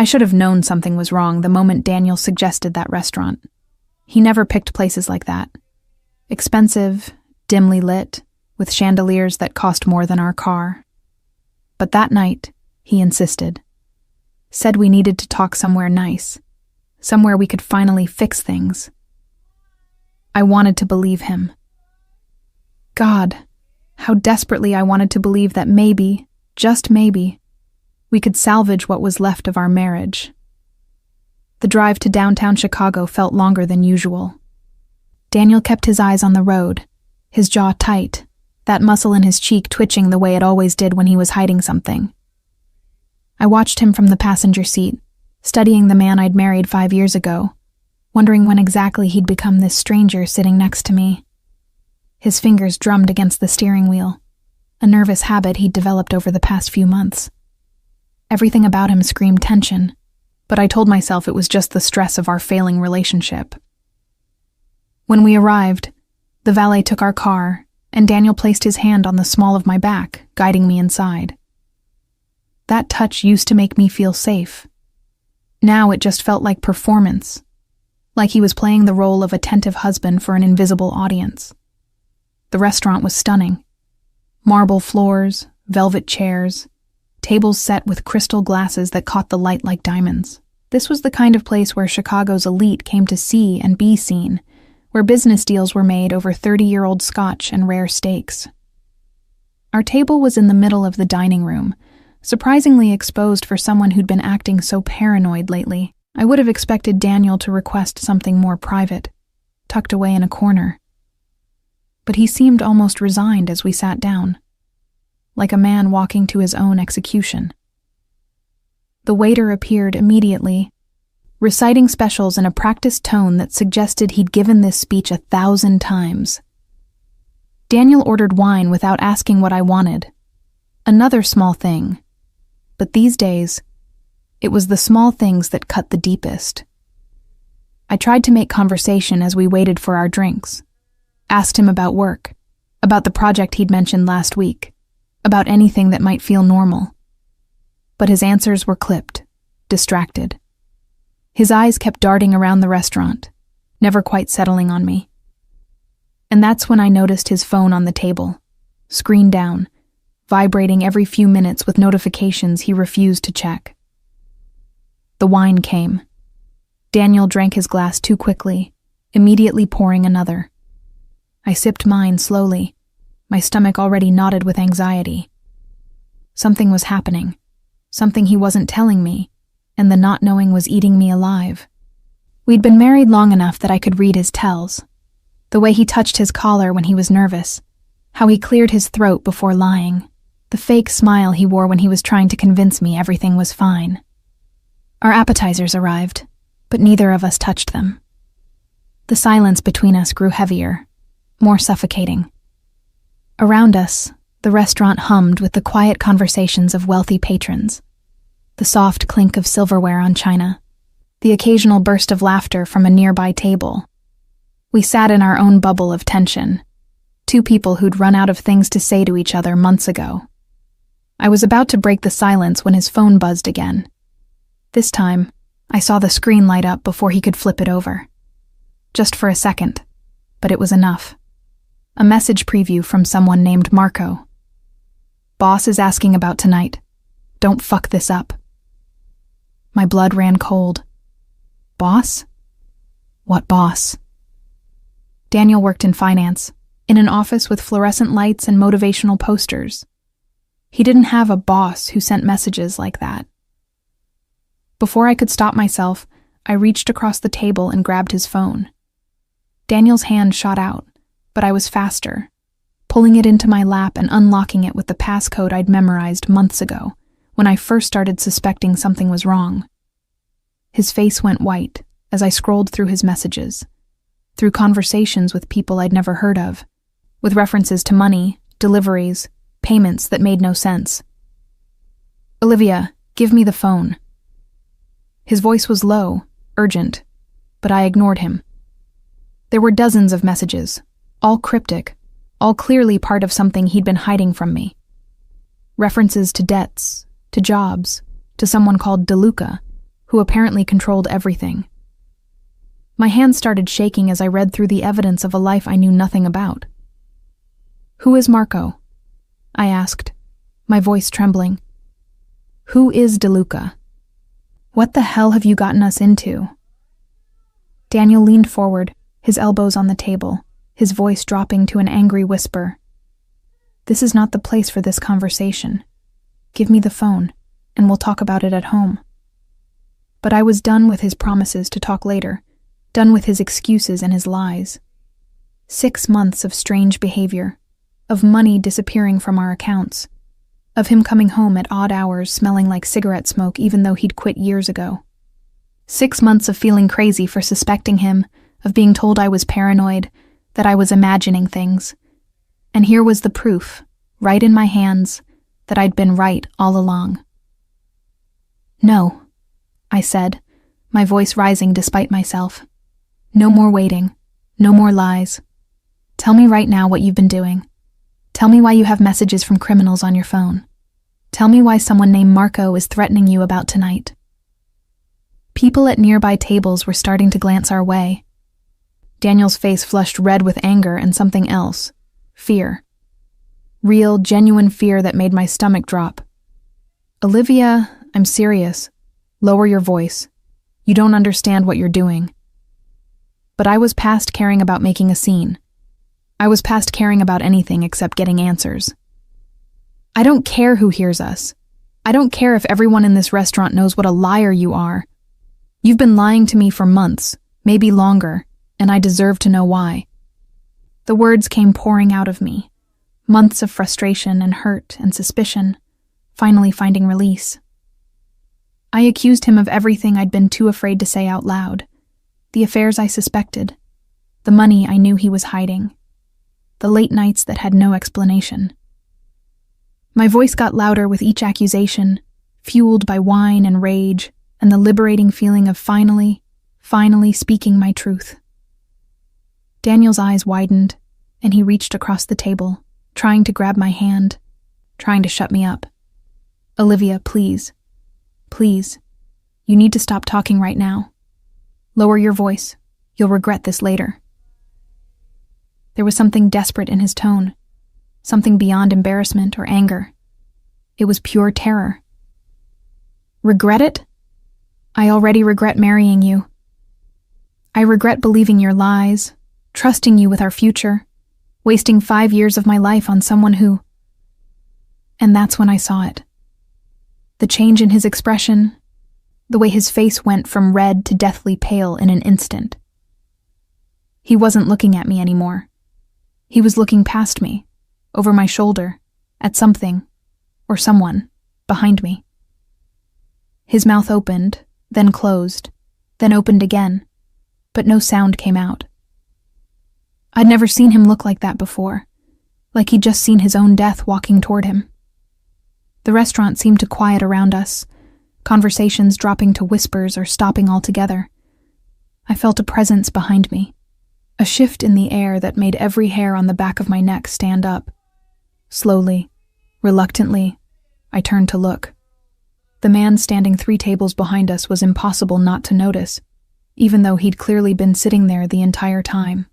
should have known something was wrong the moment Daniel suggested that restaurant. He never picked places like that. Expensive, dimly lit, with chandeliers that cost more than our car. But that night, he insisted. Said we needed to talk somewhere nice. Somewhere we could finally fix things. I wanted to believe him. God, how desperately I wanted to believe that maybe, just maybe, we could salvage what was left of our marriage. The drive to downtown Chicago felt longer than usual. Daniel kept his eyes on the road, his jaw tight, that muscle in his cheek twitching the way it always did when he was hiding something. I watched him from the passenger seat, studying the man I'd married 5 years ago, wondering when exactly he'd become this stranger sitting next to me. His fingers drummed against the steering wheel, a nervous habit he'd developed over the past few months. Everything about him screamed tension, but I told myself it was just the stress of our failing relationship. When we arrived, the valet took our car, and Daniel placed his hand on the small of my back, guiding me inside. That touch used to make me feel safe. Now it just felt like performance, like he was playing the role of attentive husband for an invisible audience. The restaurant was stunning. Marble floors, velvet chairs, tables set with crystal glasses that caught the light like diamonds. This was the kind of place where Chicago's elite came to see and be seen, where business deals were made over 30-year-old scotch and rare steaks. Our table was in the middle of the dining room, surprisingly exposed for someone who'd been acting so paranoid lately. I would have expected Daniel to request something more private, tucked away in a corner. But he seemed almost resigned as we sat down, like a man walking to his own execution. The waiter appeared immediately, reciting specials in a practiced tone that suggested he'd given this speech 1,000 times. Daniel ordered wine without asking what I wanted. Another small thing. But these days, it was the small things that cut the deepest. I tried to make conversation as we waited for our drinks. Asked him about work, about the project he'd mentioned last week, about anything that might feel normal. But his answers were clipped, distracted. His eyes kept darting around the restaurant, never quite settling on me. And that's when I noticed his phone on the table, screen down, vibrating every few minutes with notifications he refused to check. The wine came. Daniel drank his glass too quickly, immediately pouring another. I sipped mine slowly, my stomach already knotted with anxiety. Something was happening, something he wasn't telling me, and the not knowing was eating me alive. We'd been married long enough that I could read his tells. The way he touched his collar when he was nervous, how he cleared his throat before lying, the fake smile he wore when he was trying to convince me everything was fine. Our appetizers arrived, but neither of us touched them. The silence between us grew heavier, more suffocating. Around us, the restaurant hummed with the quiet conversations of wealthy patrons, the soft clink of silverware on china, the occasional burst of laughter from a nearby table. We sat in our own bubble of tension, two people who'd run out of things to say to each other months ago. I was about to break the silence when his phone buzzed again. This time, I saw the screen light up before he could flip it over. Just for a second, but it was enough. A message preview from someone named Marco. "Boss is asking about tonight. Don't fuck this up." My blood ran cold. Boss? What boss? Daniel worked in finance, in an office with fluorescent lights and motivational posters. He didn't have a boss who sent messages like that. Before I could stop myself, I reached across the table and grabbed his phone. Daniel's hand shot out, but I was faster, pulling it into my lap and unlocking it with the passcode I'd memorized months ago, when I first started suspecting something was wrong. His face went white as I scrolled through his messages, through conversations with people I'd never heard of, with references to money, deliveries, payments that made no sense. "Olivia, give me the phone." His voice was low, urgent, but I ignored him. There were dozens of messages, all cryptic, all clearly part of something he'd been hiding from me. References to debts, to jobs, to someone called Luca, who apparently controlled everything. My hands started shaking as I read through the evidence of a life I knew nothing about. "Who is Marco?" I asked, my voice trembling. "Who is DeLuca? What the hell have you gotten us into?" Daniel leaned forward, his elbows on the table, his voice dropping to an angry whisper. "This is not the place for this conversation. Give me the phone, and we'll talk about it at home." But I was done with his promises to talk later, done with his excuses and his lies. 6 months of strange behavior, of money disappearing from our accounts, of him coming home at odd hours smelling like cigarette smoke even though he'd quit years ago. 6 months of feeling crazy for suspecting him, of being told I was paranoid, that I was imagining things. And here was the proof, right in my hands, that I'd been right all along. "No," I said, my voice rising despite myself. "No more waiting. No more lies. Tell me right now what you've been doing. Tell me why you have messages from criminals on your phone. Tell me why someone named Marco is threatening you about tonight." People at nearby tables were starting to glance our way. Daniel's face flushed red with anger and something else. Fear. Real, genuine fear that made my stomach drop. "Olivia, I'm serious. Lower your voice. You don't understand what you're doing." But I was past caring about making a scene. I was past caring about anything except getting answers. "I don't care who hears us. I don't care if everyone in this restaurant knows what a liar you are. You've been lying to me for months, maybe longer, and I deserve to know why." The words came pouring out of me. Months of frustration and hurt and suspicion, finally finding release. I accused him of everything I'd been too afraid to say out loud. The affairs I suspected. The money I knew he was hiding. The late nights that had no explanation. My voice got louder with each accusation, fueled by wine and rage, and the liberating feeling of finally speaking my truth. Daniel's eyes widened, and he reached across the table, trying to grab my hand, trying to shut me up. "Olivia, please. Please. You need to stop talking right now. Lower your voice. You'll regret this later." There was something desperate in his tone, something beyond embarrassment or anger. It was pure terror. "Regret it? I already regret marrying you. I regret believing your lies, trusting you with our future, wasting 5 years of my life on someone who..." And that's when I saw it. The change in his expression, the way his face went from red to deathly pale in an instant. He wasn't looking at me anymore. He was looking past me, over my shoulder, at something, or someone, behind me. His mouth opened, then closed, then opened again, but no sound came out. I'd never seen him look like that before, like he'd just seen his own death walking toward him. The restaurant seemed to quiet around us, conversations dropping to whispers or stopping altogether. I felt a presence behind me, a shift in the air that made every hair on the back of my neck stand up. Slowly, reluctantly, I turned to look. The man standing 3 tables behind us was impossible not to notice, even though he'd clearly been sitting there the entire time.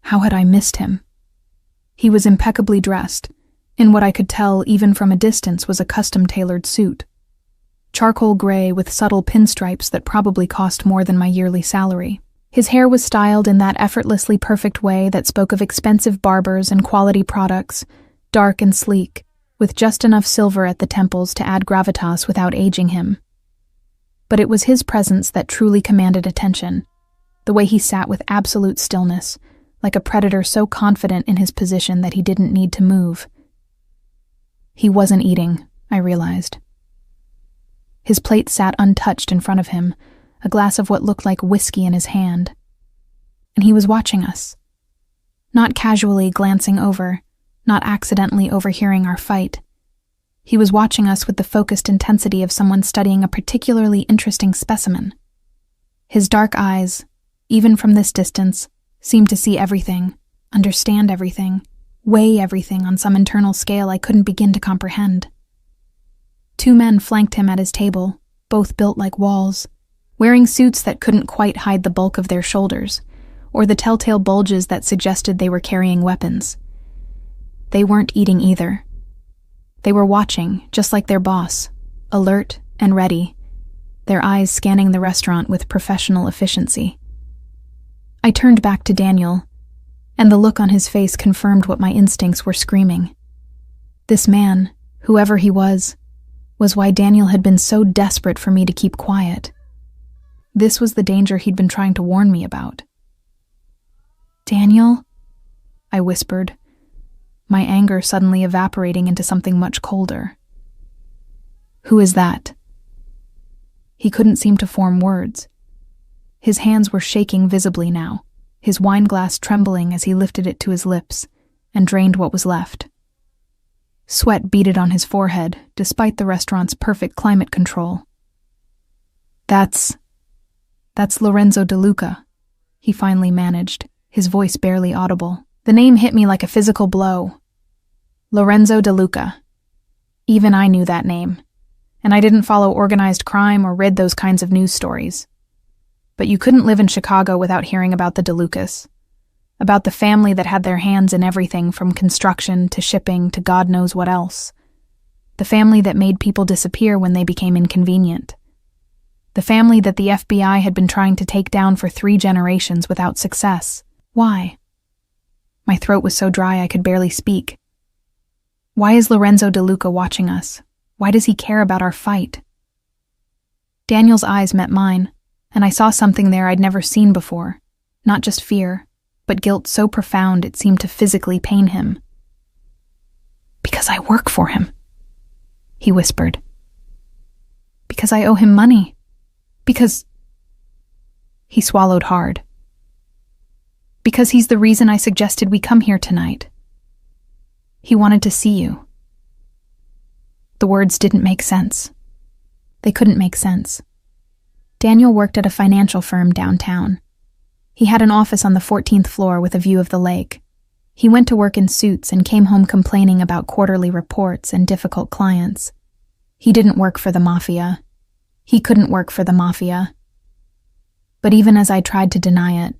How had I missed him? He was impeccably dressed, in what I could tell even from a distance was a custom-tailored suit. Charcoal gray with subtle pinstripes that probably cost more than my yearly salary. His hair was styled in that effortlessly perfect way that spoke of expensive barbers and quality products, dark and sleek, with just enough silver at the temples to add gravitas without aging him. But it was his presence that truly commanded attention, the way he sat with absolute stillness, like a predator so confident in his position that he didn't need to move. He wasn't eating, I realized. His plate sat untouched in front of him, a glass of what looked like whiskey in his hand. And he was watching us. Not casually glancing over, not accidentally overhearing our fight. He was watching us with the focused intensity of someone studying a particularly interesting specimen. His dark eyes, even from this distance, seemed to see everything, understand everything, weigh everything on some internal scale I couldn't begin to comprehend. 2 men flanked him at his table, both built like walls, wearing suits that couldn't quite hide the bulk of their shoulders, or the telltale bulges that suggested they were carrying weapons. They weren't eating either. They were watching, just like their boss, alert and ready, their eyes scanning the restaurant with professional efficiency. I turned back to Daniel, and the look on his face confirmed what my instincts were screaming. This man, whoever he was why Daniel had been so desperate for me to keep quiet. This was the danger he'd been trying to warn me about. "Daniel?" I whispered, my anger suddenly evaporating into something much colder. "Who is that?" He couldn't seem to form words. His hands were shaking visibly now, his wine glass trembling as he lifted it to his lips and drained what was left. Sweat beaded on his forehead, despite the restaurant's perfect climate control. That's Lorenzo Duca," he finally managed, his voice barely audible. The name hit me like a physical blow. Lorenzo Duca. Even I knew that name, and I didn't follow organized crime or read those kinds of news stories. But you couldn't live in Chicago without hearing about the DeLucas, about the family that had their hands in everything from construction to shipping to God knows what else. The family that made people disappear when they became inconvenient. The family that the FBI had been trying to take down for 3 generations without success. Why? My throat was so dry I could barely speak. Why is Lorenzo Duca watching us? Why does he care about our fight? Daniel's eyes met mine, and I saw something there I'd never seen before. Not just fear, but guilt so profound it seemed to physically pain him. "Because I work for him," he whispered. "Because I owe him money. Because—" He swallowed hard. "Because he's the reason I suggested we come here tonight. He wanted to see you." The words didn't make sense. They couldn't make sense. Daniel worked at a financial firm downtown. He had an office on the 14th floor with a view of the lake. He went to work in suits and came home complaining about quarterly reports and difficult clients. He didn't work for the Mafia. He couldn't work for the Mafia. But even as I tried to deny it,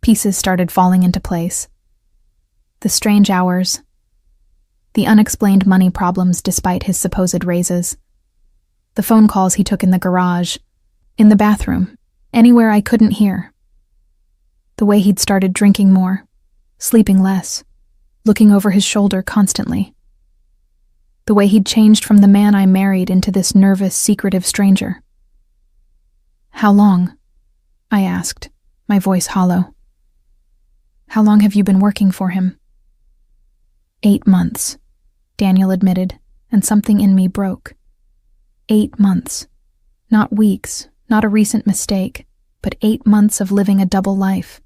pieces started falling into place. The strange hours, the unexplained money problems despite his supposed raises, the phone calls he took in the garage, in the bathroom, anywhere I couldn't hear. The way he'd started drinking more, sleeping less, looking over his shoulder constantly. The way he'd changed from the man I married into this nervous, secretive stranger. "How long?" I asked, my voice hollow. "How long have you been working for him?" 8 months, Daniel admitted, and something in me broke. 8 months. Not weeks, not a recent mistake, but 8 months of living a double life,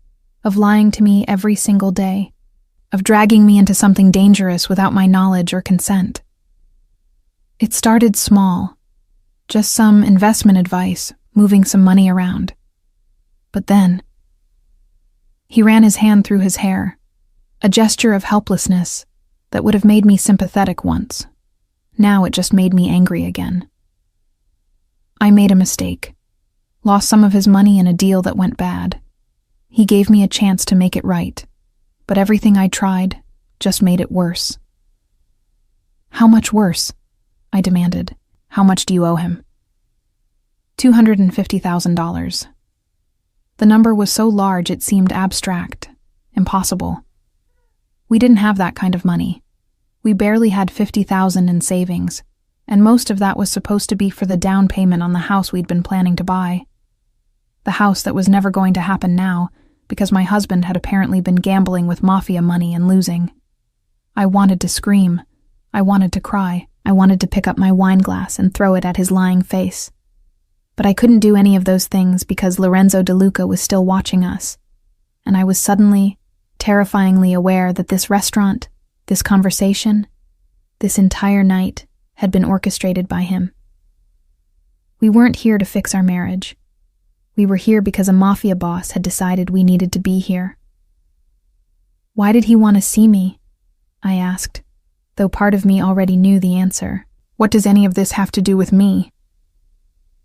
of lying to me every single day, of dragging me into something dangerous without my knowledge or consent. It started small, just some investment advice, moving some money around. But then, he ran his hand through his hair, a gesture of helplessness that would have made me sympathetic once. Now it just made me angry again. I made a mistake, lost some of his money in a deal that went bad. He gave me a chance to make it right, but everything I tried just made it worse. "How much worse?" I demanded. "How much do you owe him?" $250,000. The number was so large it seemed abstract, impossible. We didn't have that kind of money. We barely had $50,000 in savings, and most of that was supposed to be for the down payment on the house we'd been planning to buy. The house that was never going to happen now, because my husband had apparently been gambling with Mafia money and losing. I wanted to scream. I wanted to cry. I wanted to pick up my wine glass and throw it at his lying face. But I couldn't do any of those things because Lorenzo Duca was still watching us, and I was suddenly, terrifyingly aware that this restaurant, this conversation, this entire night had been orchestrated by him. We weren't here to fix our marriage. We were here because a Mafia boss had decided we needed to be here. "Why did he want to see me?" I asked, though part of me already knew the answer. "What does any of this have to do with me?"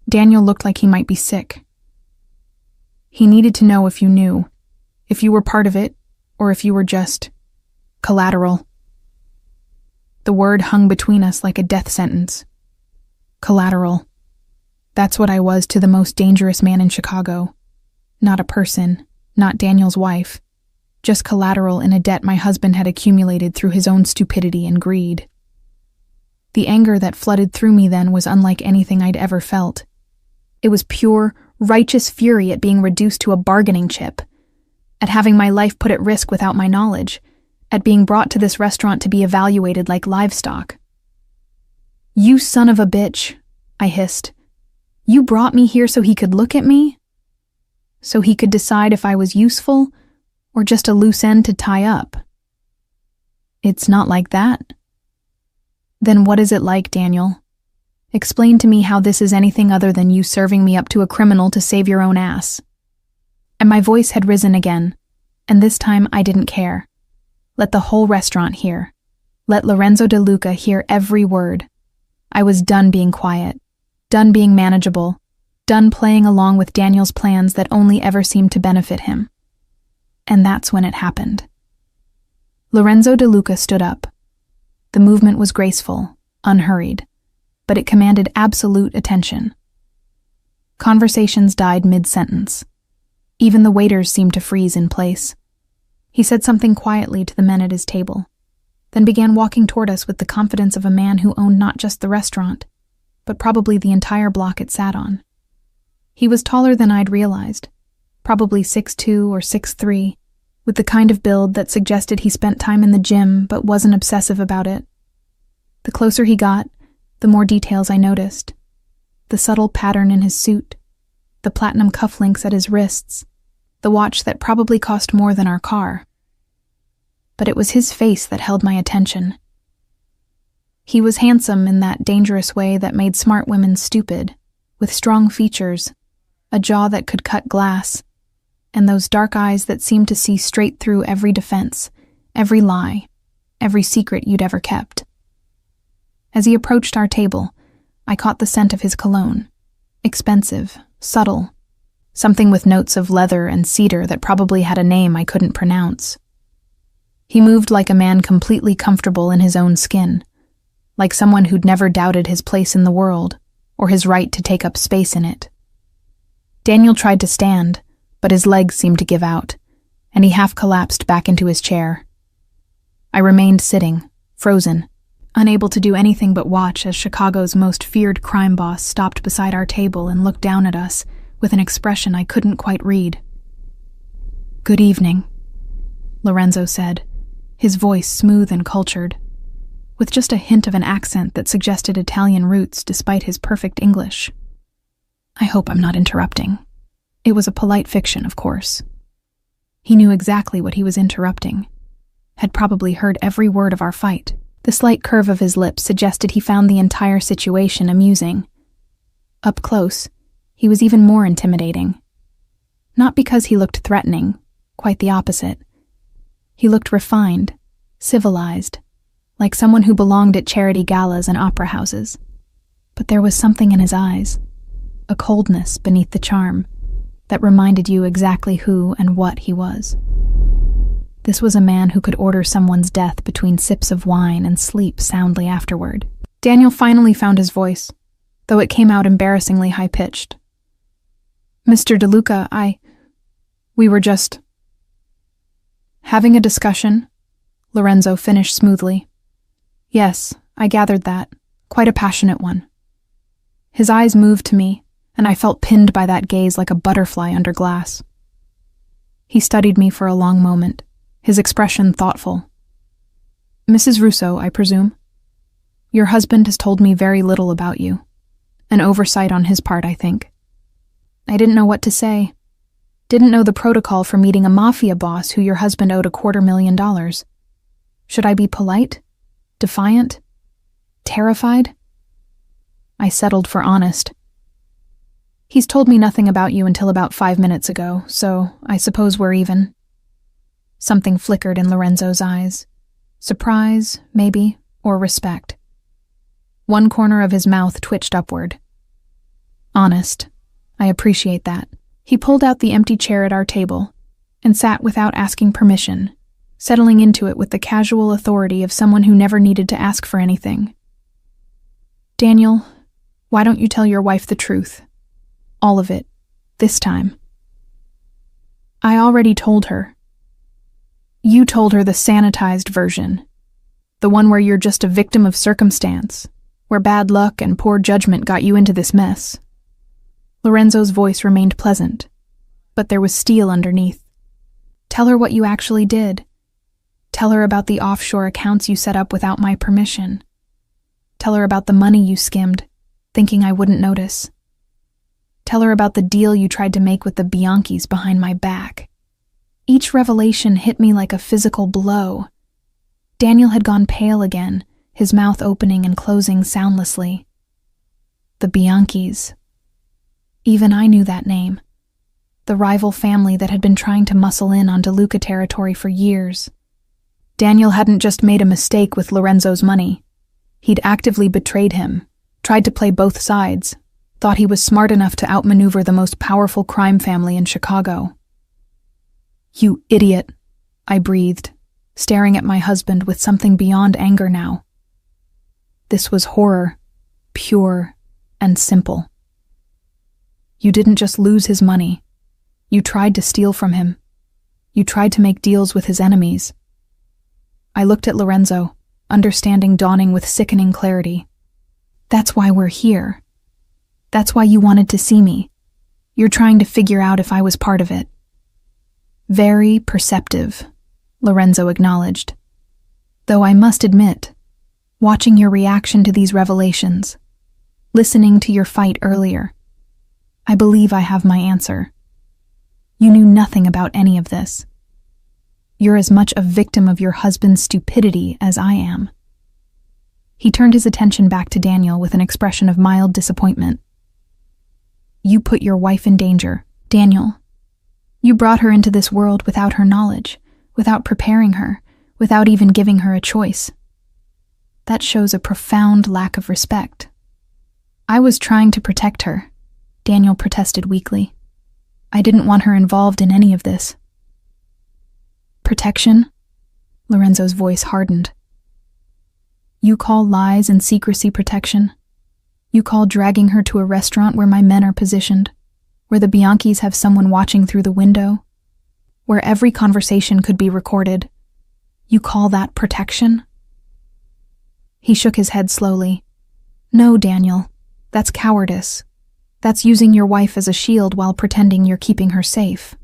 Daniel looked like he might be sick. He needed to know if you knew, if you were part of it, or if you were just collateral. The word hung between us like a death sentence. Collateral. That's what I was to the most dangerous man in Chicago. Not a person, not Daniel's wife, just collateral in a debt my husband had accumulated through his own stupidity and greed. The anger that flooded through me then was unlike anything I'd ever felt. It was pure, righteous fury at being reduced to a bargaining chip, at having my life put at risk without my knowledge, at being brought to this restaurant to be evaluated like livestock. "You son of a bitch," I hissed. "You brought me here so he could look at me? So he could decide if I was useful or just a loose end to tie up? It's not like that." "Then what is it like, Daniel? Explain to me how this is anything other than you serving me up to a criminal to save your own ass." And my voice had risen again, and this time I didn't care. Let the whole restaurant hear. Let Lorenzo Duca hear every word. I was done being quiet, done being manageable, done playing along with Daniel's plans that only ever seemed to benefit him. And that's when it happened. Lorenzo Duca stood up. The movement was graceful, unhurried, but it commanded absolute attention. Conversations died mid-sentence. Even the waiters seemed to freeze in place. He said something quietly to the men at his table, then began walking toward us with the confidence of a man who owned not just the restaurant, but probably the entire block it sat on. He was taller than I'd realized, probably 6'2" or 6'3", with the kind of build that suggested he spent time in the gym but wasn't obsessive about it. The closer he got, the more details I noticed. The subtle pattern in his suit, the platinum cufflinks at his wrists, the watch that probably cost more than our car. But it was his face that held my attention. He was handsome in that dangerous way that made smart women stupid, with strong features, a jaw that could cut glass, and those dark eyes that seemed to see straight through every defense, every lie, every secret you'd ever kept. As he approached our table, I caught the scent of his cologne. Expensive, subtle, something with notes of leather and cedar that probably had a name I couldn't pronounce. He moved like a man completely comfortable in his own skin, like someone who'd never doubted his place in the world or his right to take up space in it. Daniel tried to stand, but his legs seemed to give out, and he half collapsed back into his chair. I remained sitting, frozen, unable to do anything but watch as Chicago's most feared crime boss stopped beside our table and looked down at us with an expression I couldn't quite read. "Good evening," Lorenzo said, his voice smooth and cultured, with just a hint of an accent that suggested Italian roots despite his perfect English. I hope I'm not interrupting. It was a polite fiction, of course. He knew exactly what he was interrupting, had probably heard every word of our fight. The slight curve of his lips suggested he found the entire situation amusing. Up close, he was even more intimidating. Not because he looked threatening, quite the opposite. He looked refined, civilized, like someone who belonged at charity galas and opera houses. But there was something in his eyes, a coldness beneath the charm, that reminded you exactly who and what he was. This was a man who could order someone's death between sips of wine and sleep soundly afterward. Daniel finally found his voice, though it came out embarrassingly high-pitched. "Mr. Duca, we were just having a discussion," Lorenzo finished smoothly. "Yes, I gathered that. Quite a passionate one." His eyes moved to me, and I felt pinned by that gaze like a butterfly under glass. He studied me for a long moment, his expression thoughtful. "Mrs. Russo, I presume? Your husband has told me very little about you. An oversight on his part, I think. I didn't know what to say. Didn't know the protocol for meeting a Mafia boss who your husband owed $250,000. Should I be polite? Defiant? Terrified?" I settled for honest. "He's told me nothing about you until about 5 minutes ago, so I suppose we're even." Something flickered in Lorenzo's eyes. Surprise, maybe, or respect. One corner of his mouth twitched upward. Honest. I appreciate that. He pulled out the empty chair at our table and sat without asking permission, settling into it with the casual authority of someone who never needed to ask for anything. Daniel, why don't you tell your wife the truth? All of it. This time. I already told her. You told her the sanitized version. The one where you're just a victim of circumstance, where bad luck and poor judgment got you into this mess. Lorenzo's voice remained pleasant, but there was steel underneath. Tell her what you actually did. Tell her about the offshore accounts you set up without my permission. Tell her about the money you skimmed, thinking I wouldn't notice. Tell her about the deal you tried to make with the Bianchis behind my back. Each revelation hit me like a physical blow. Daniel had gone pale again, his mouth opening and closing soundlessly. The Bianchis. Even I knew that name. The rival family that had been trying to muscle in on Duca territory for years. Daniel hadn't just made a mistake with Lorenzo's money. He'd actively betrayed him, tried to play both sides, thought he was smart enough to outmaneuver the most powerful crime family in Chicago. You idiot, I breathed, staring at my husband with something beyond anger now. This was horror, pure and simple. You didn't just lose his money. You tried to steal from him. You tried to make deals with his enemies. I looked at Lorenzo, understanding dawning with sickening clarity. That's why we're here. That's why you wanted to see me. You're trying to figure out if I was part of it. Very perceptive, Lorenzo acknowledged. Though I must admit, watching your reaction to these revelations, listening to your fight earlier, I believe I have my answer. You knew nothing about any of this. You're as much a victim of your husband's stupidity as I am. He turned his attention back to Daniel with an expression of mild disappointment. You put your wife in danger, Daniel. You brought her into this world without her knowledge, without preparing her, without even giving her a choice. That shows a profound lack of respect. I was trying to protect her, Daniel protested weakly. I didn't want her involved in any of this. Protection? Lorenzo's voice hardened. You call lies and secrecy protection? You call dragging her to a restaurant where my men are positioned, where the Bianchis have someone watching through the window, where every conversation could be recorded. You call that protection? He shook his head slowly. No, Daniel, that's cowardice. That's using your wife as a shield while pretending you're keeping her safe.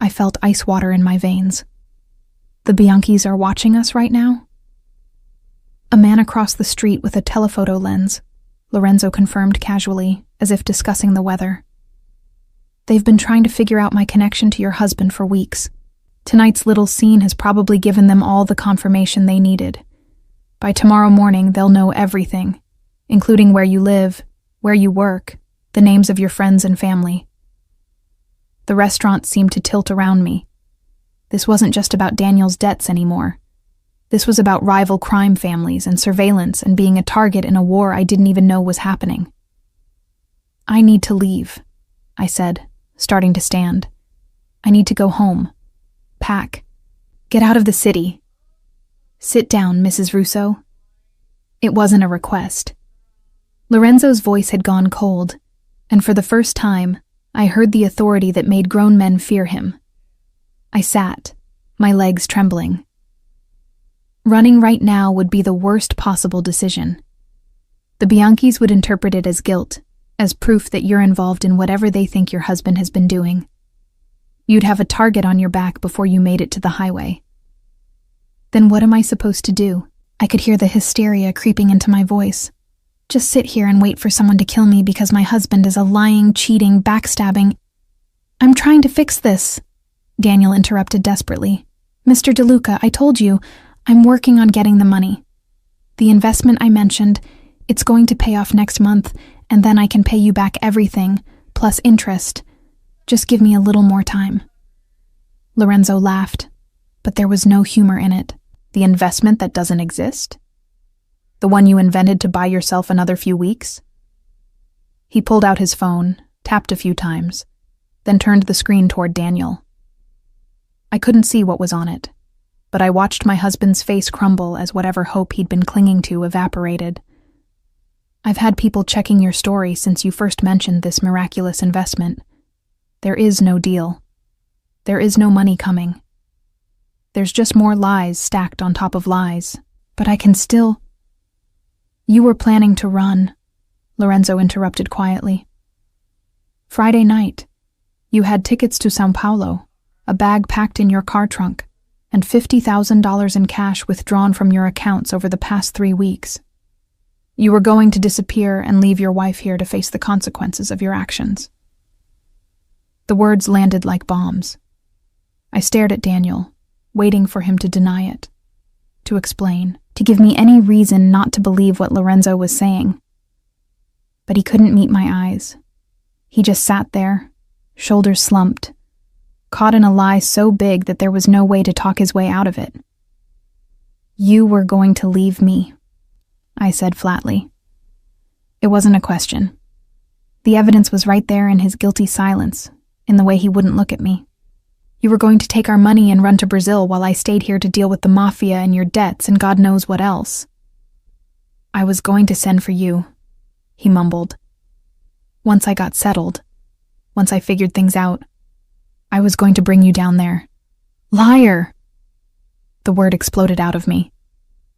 I felt ice water in my veins. The Bianchis are watching us right now? A man across the street with a telephoto lens, Lorenzo confirmed casually, as if discussing the weather. They've been trying to figure out my connection to your husband for weeks. Tonight's little scene has probably given them all the confirmation they needed. By tomorrow morning, they'll know everything, including where you live, where you work, the names of your friends and family. The restaurant seemed to tilt around me. This wasn't just about Daniel's debts anymore. This was about rival crime families and surveillance and being a target in a war I didn't even know was happening. I need to leave, I said, starting to stand. I need to go home. Pack. Get out of the city. Sit down, Mrs. Russo. It wasn't a request. Lorenzo's voice had gone cold, and for the first time, I heard the authority that made grown men fear him. I sat, my legs trembling. Running right now would be the worst possible decision. The Bianchis would interpret it as guilt, as proof that you're involved in whatever they think your husband has been doing. You'd have a target on your back before you made it to the highway. Then what am I supposed to do? I could hear the hysteria creeping into my voice. Just sit here and wait for someone to kill me because my husband is a lying, cheating, backstabbing. I'm trying to fix this, Daniel interrupted desperately. Mr. DeLuca, I told you, I'm working on getting the money. The investment I mentioned, it's going to pay off next month, and then I can pay you back everything, plus interest. Just give me a little more time. Lorenzo laughed, but there was no humor in it. The investment that doesn't exist? The one you invented to buy yourself another few weeks? He pulled out his phone, tapped a few times, then turned the screen toward Daniel. I couldn't see what was on it, but I watched my husband's face crumble as whatever hope he'd been clinging to evaporated. I've had people checking your story since you first mentioned this miraculous investment. There is no deal. There is no money coming. There's just more lies stacked on top of lies. But I can still— You were planning to run, Lorenzo interrupted quietly. Friday night, you had tickets to São Paulo, a bag packed in your car trunk, and $50,000 in cash withdrawn from your accounts over the past 3 weeks. You were going to disappear and leave your wife here to face the consequences of your actions. The words landed like bombs. I stared at Daniel, waiting for him to deny it, to explain, to give me any reason not to believe what Lorenzo was saying. But he couldn't meet my eyes. He just sat there, shoulders slumped, caught in a lie so big that there was no way to talk his way out of it. You were going to leave me, I said flatly. It wasn't a question. The evidence was right there in his guilty silence, in the way he wouldn't look at me. You were going to take our money and run to Brazil while I stayed here to deal with the Mafia and your debts and God knows what else. I was going to send for you, he mumbled. Once I got settled, once I figured things out, I was going to bring you down there. Liar! The word exploded out of me.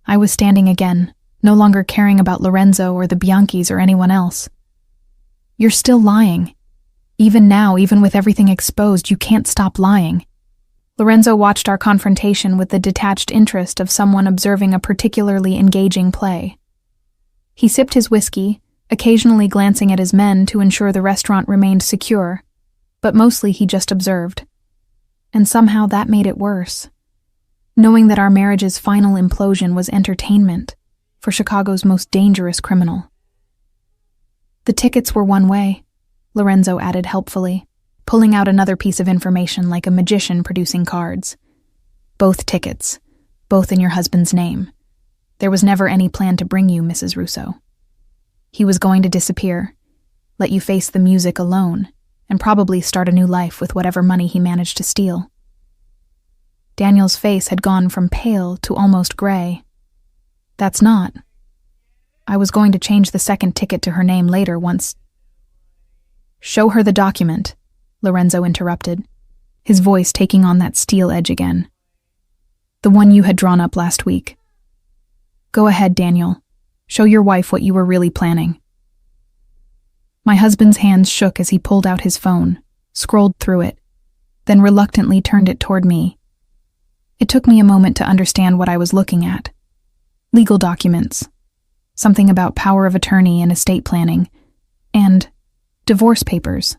I was standing again, no longer caring about Lorenzo or the Bianchis or anyone else. You're still lying. Even now, even with everything exposed, you can't stop lying. Lorenzo watched our confrontation with the detached interest of someone observing a particularly engaging play. He sipped his whiskey, occasionally glancing at his men to ensure the restaurant remained secure, but mostly he just observed. And somehow that made it worse. Knowing that our marriage's final implosion was entertainment for Chicago's most dangerous criminal. The tickets were one way, Lorenzo added helpfully, pulling out another piece of information like a magician producing cards. Both tickets, both in your husband's name. There was never any plan to bring you, Mrs. Russo. He was going to disappear, let you face the music alone, and probably start a new life with whatever money he managed to steal. Daniel's face had gone from pale to almost gray. That's not. I was going to change the second ticket to her name later once— Show her the document, Lorenzo interrupted, his voice taking on that steel edge again. The one you had drawn up last week. Go ahead, Daniel. Show your wife what you were really planning. My husband's hands shook as he pulled out his phone, scrolled through it, then reluctantly turned it toward me. It took me a moment to understand what I was looking at. Legal documents. Something about power of attorney and estate planning. And divorce papers.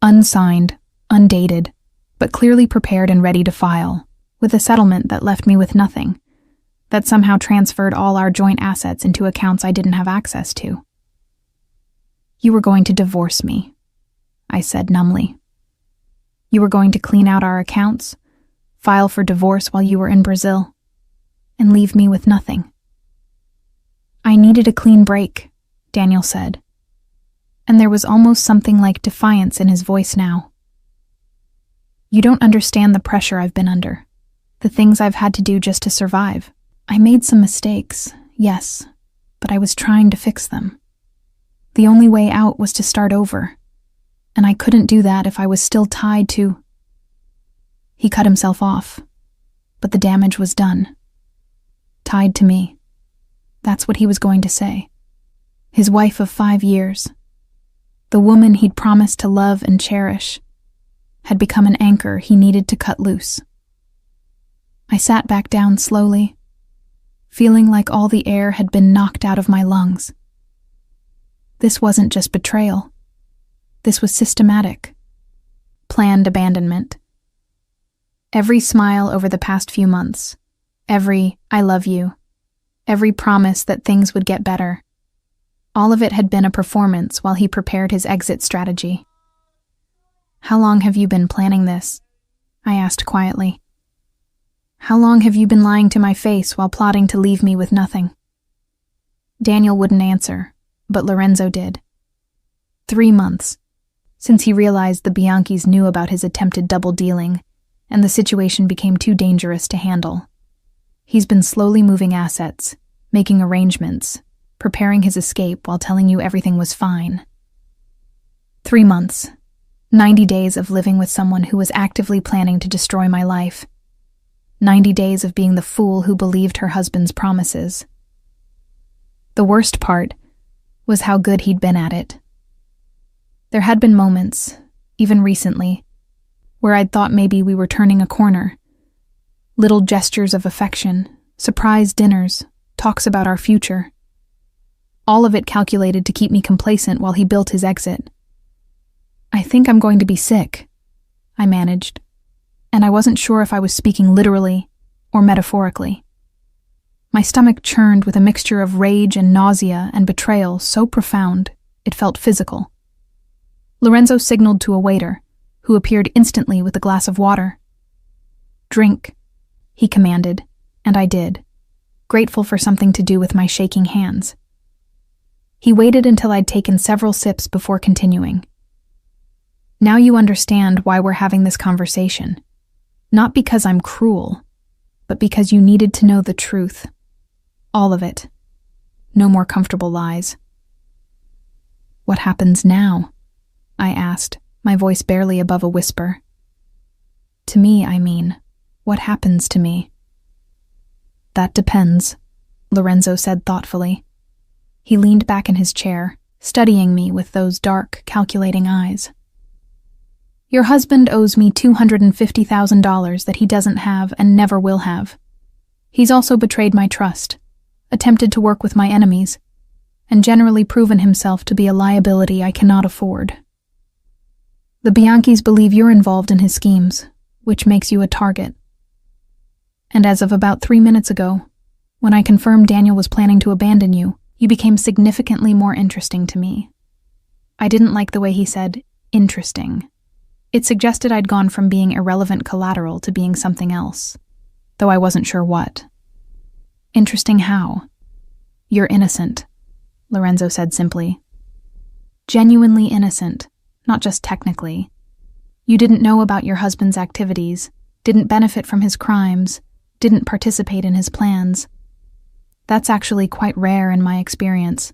Unsigned, undated, but clearly prepared and ready to file, with a settlement that left me with nothing, that somehow transferred all our joint assets into accounts I didn't have access to. You were going to divorce me, I said numbly. You were going to clean out our accounts, file for divorce while you were in Brazil, and leave me with nothing. I needed a clean break, Daniel said, and there was almost something like defiance in his voice now. You don't understand the pressure I've been under, the things I've had to do just to survive. I made some mistakes, yes, but I was trying to fix them. The only way out was to start over, and I couldn't do that if I was still tied to— He cut himself off, but the damage was done. Tied to me. That's what he was going to say. His wife of 5 years. The woman he'd promised to love and cherish had become an anchor he needed to cut loose. I sat back down slowly, feeling like all the air had been knocked out of my lungs. This wasn't just betrayal. This was systematic. Planned abandonment. Every smile over the past few months, every "I love you," every promise that things would get better, all of it had been a performance while he prepared his exit strategy. How long have you been planning this? I asked quietly. How long have you been lying to my face while plotting to leave me with nothing? Daniel wouldn't answer, but Lorenzo did. 3 months, since he realized the Bianchis knew about his attempted double-dealing, and the situation became too dangerous to handle. He's been slowly moving assets, making arrangements, preparing his escape while telling you everything was fine. 3 months. 90 days of living with someone who was actively planning to destroy my life. 90 days of being the fool who believed her husband's promises. The worst part was how good he'd been at it. There had been moments, even recently, where I'd thought maybe we were turning a corner. Little gestures of affection, surprise dinners, talks about our future. All of it calculated to keep me complacent while he built his exit. "I think I'm going to be sick," I managed, and I wasn't sure if I was speaking literally or metaphorically. My stomach churned with a mixture of rage and nausea and betrayal so profound it felt physical. Lorenzo signaled to a waiter, who appeared instantly with a glass of water. "Drink," he commanded, and I did, grateful for something to do with my shaking hands. He waited until I'd taken several sips before continuing. "Now you understand why we're having this conversation. Not because I'm cruel, but because you needed to know the truth. All of it. No more comfortable lies." "What happens now?" I asked, my voice barely above a whisper. "To me, I mean. What happens to me?" "That depends," Lorenzo said thoughtfully. He leaned back in his chair, studying me with those dark, calculating eyes. "Your husband owes me $250,000 that he doesn't have and never will have. He's also betrayed my trust, attempted to work with my enemies, and generally proven himself to be a liability I cannot afford. The Bianchis believe you're involved in his schemes, which makes you a target. And as of about 3 minutes ago, when I confirmed Daniel was planning to abandon you, you became significantly more interesting to me." I didn't like the way he said, "interesting." It suggested I'd gone from being irrelevant collateral to being something else, though I wasn't sure what. "Interesting how?" "You're innocent," Lorenzo said simply. "Genuinely innocent, not just technically. You didn't know about your husband's activities, didn't benefit from his crimes, didn't participate in his plans. That's actually quite rare in my experience.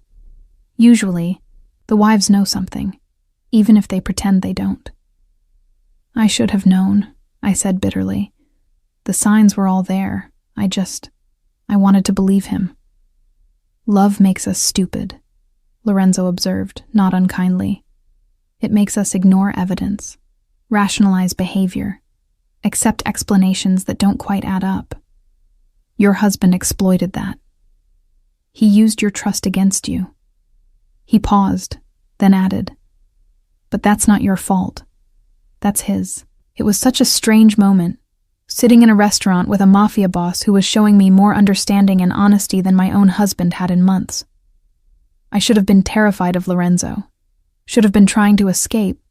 Usually, the wives know something, even if they pretend they don't." "I should have known," I said bitterly. "The signs were all there. I wanted to believe him." "Love makes us stupid," Lorenzo observed, not unkindly. "It makes us ignore evidence, rationalize behavior, accept explanations that don't quite add up. Your husband exploited that. He used your trust against you." He paused, then added, "But that's not your fault. That's his." It was such a strange moment, sitting in a restaurant with a Mafia boss who was showing me more understanding and honesty than my own husband had in months. I should have been terrified of Lorenzo, should have been trying to escape,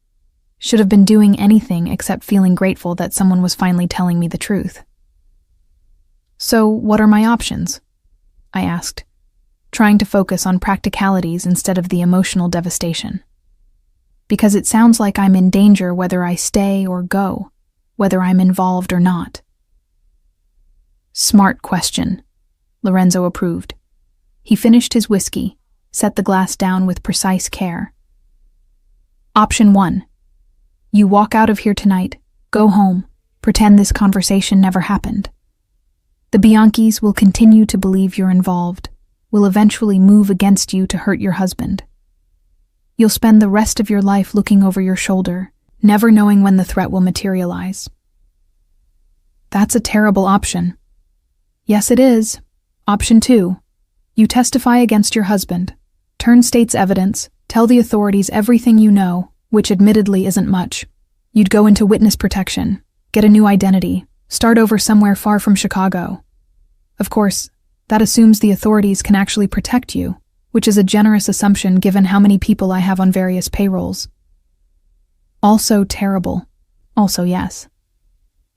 should have been doing anything except feeling grateful that someone was finally telling me the truth. "So, what are my options?" I asked, trying to focus on practicalities instead of the emotional devastation. Because it sounds like I'm in danger whether I stay or go, whether I'm involved or not. "Smart question," Lorenzo approved. He finished his whiskey, set the glass down with precise care. "Option 1. You walk out of here tonight, go home, pretend this conversation never happened. The Bianchis will continue to believe you're involved, will eventually move against you to hurt your husband. You'll spend the rest of your life looking over your shoulder, never knowing when the threat will materialize." "That's a terrible option." "Yes, it is. Option 2. You testify against your husband, turn state's evidence, tell the authorities everything you know, which admittedly isn't much. You'd go into witness protection, get a new identity, start over somewhere far from Chicago. Of course, that assumes the authorities can actually protect you, which is a generous assumption given how many people I have on various payrolls." "Also terrible. Also yes."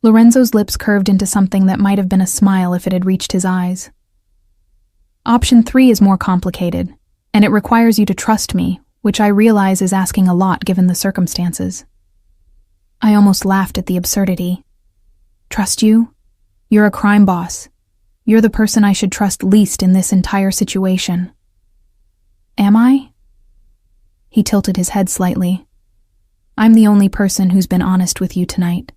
Lorenzo's lips curved into something that might have been a smile if it had reached his eyes. "Option 3 is more complicated, and it requires you to trust me, which I realize is asking a lot given the circumstances. I almost laughed at the absurdity. Trust you? You're a crime boss. You're the person I should trust least in this entire situation. Am I? He tilted his head slightly. I'm the only person who's been honest with you tonight.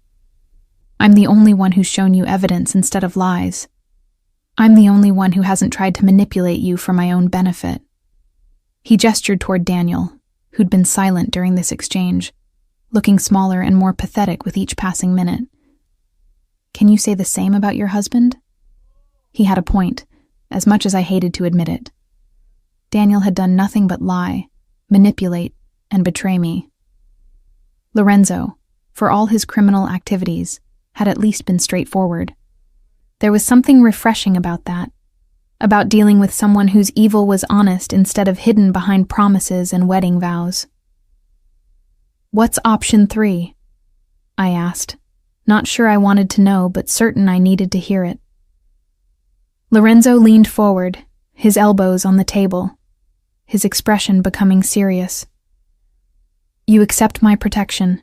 I'm the only one who's shown you evidence instead of lies. I'm the only one who hasn't tried to manipulate you for my own benefit. He gestured toward Daniel, who'd been silent during this exchange, looking smaller and more pathetic with each passing minute. Can you say the same about your husband? He had a point, as much as I hated to admit it. Daniel had done nothing but lie, manipulate, and betray me. Lorenzo, for all his criminal activities, had at least been straightforward. There was something refreshing about that, about dealing with someone whose evil was honest instead of hidden behind promises and wedding vows. What's option 3? I asked, not sure I wanted to know, but certain I needed to hear it. Lorenzo leaned forward, his elbows on the table, his expression becoming serious. You accept my protection.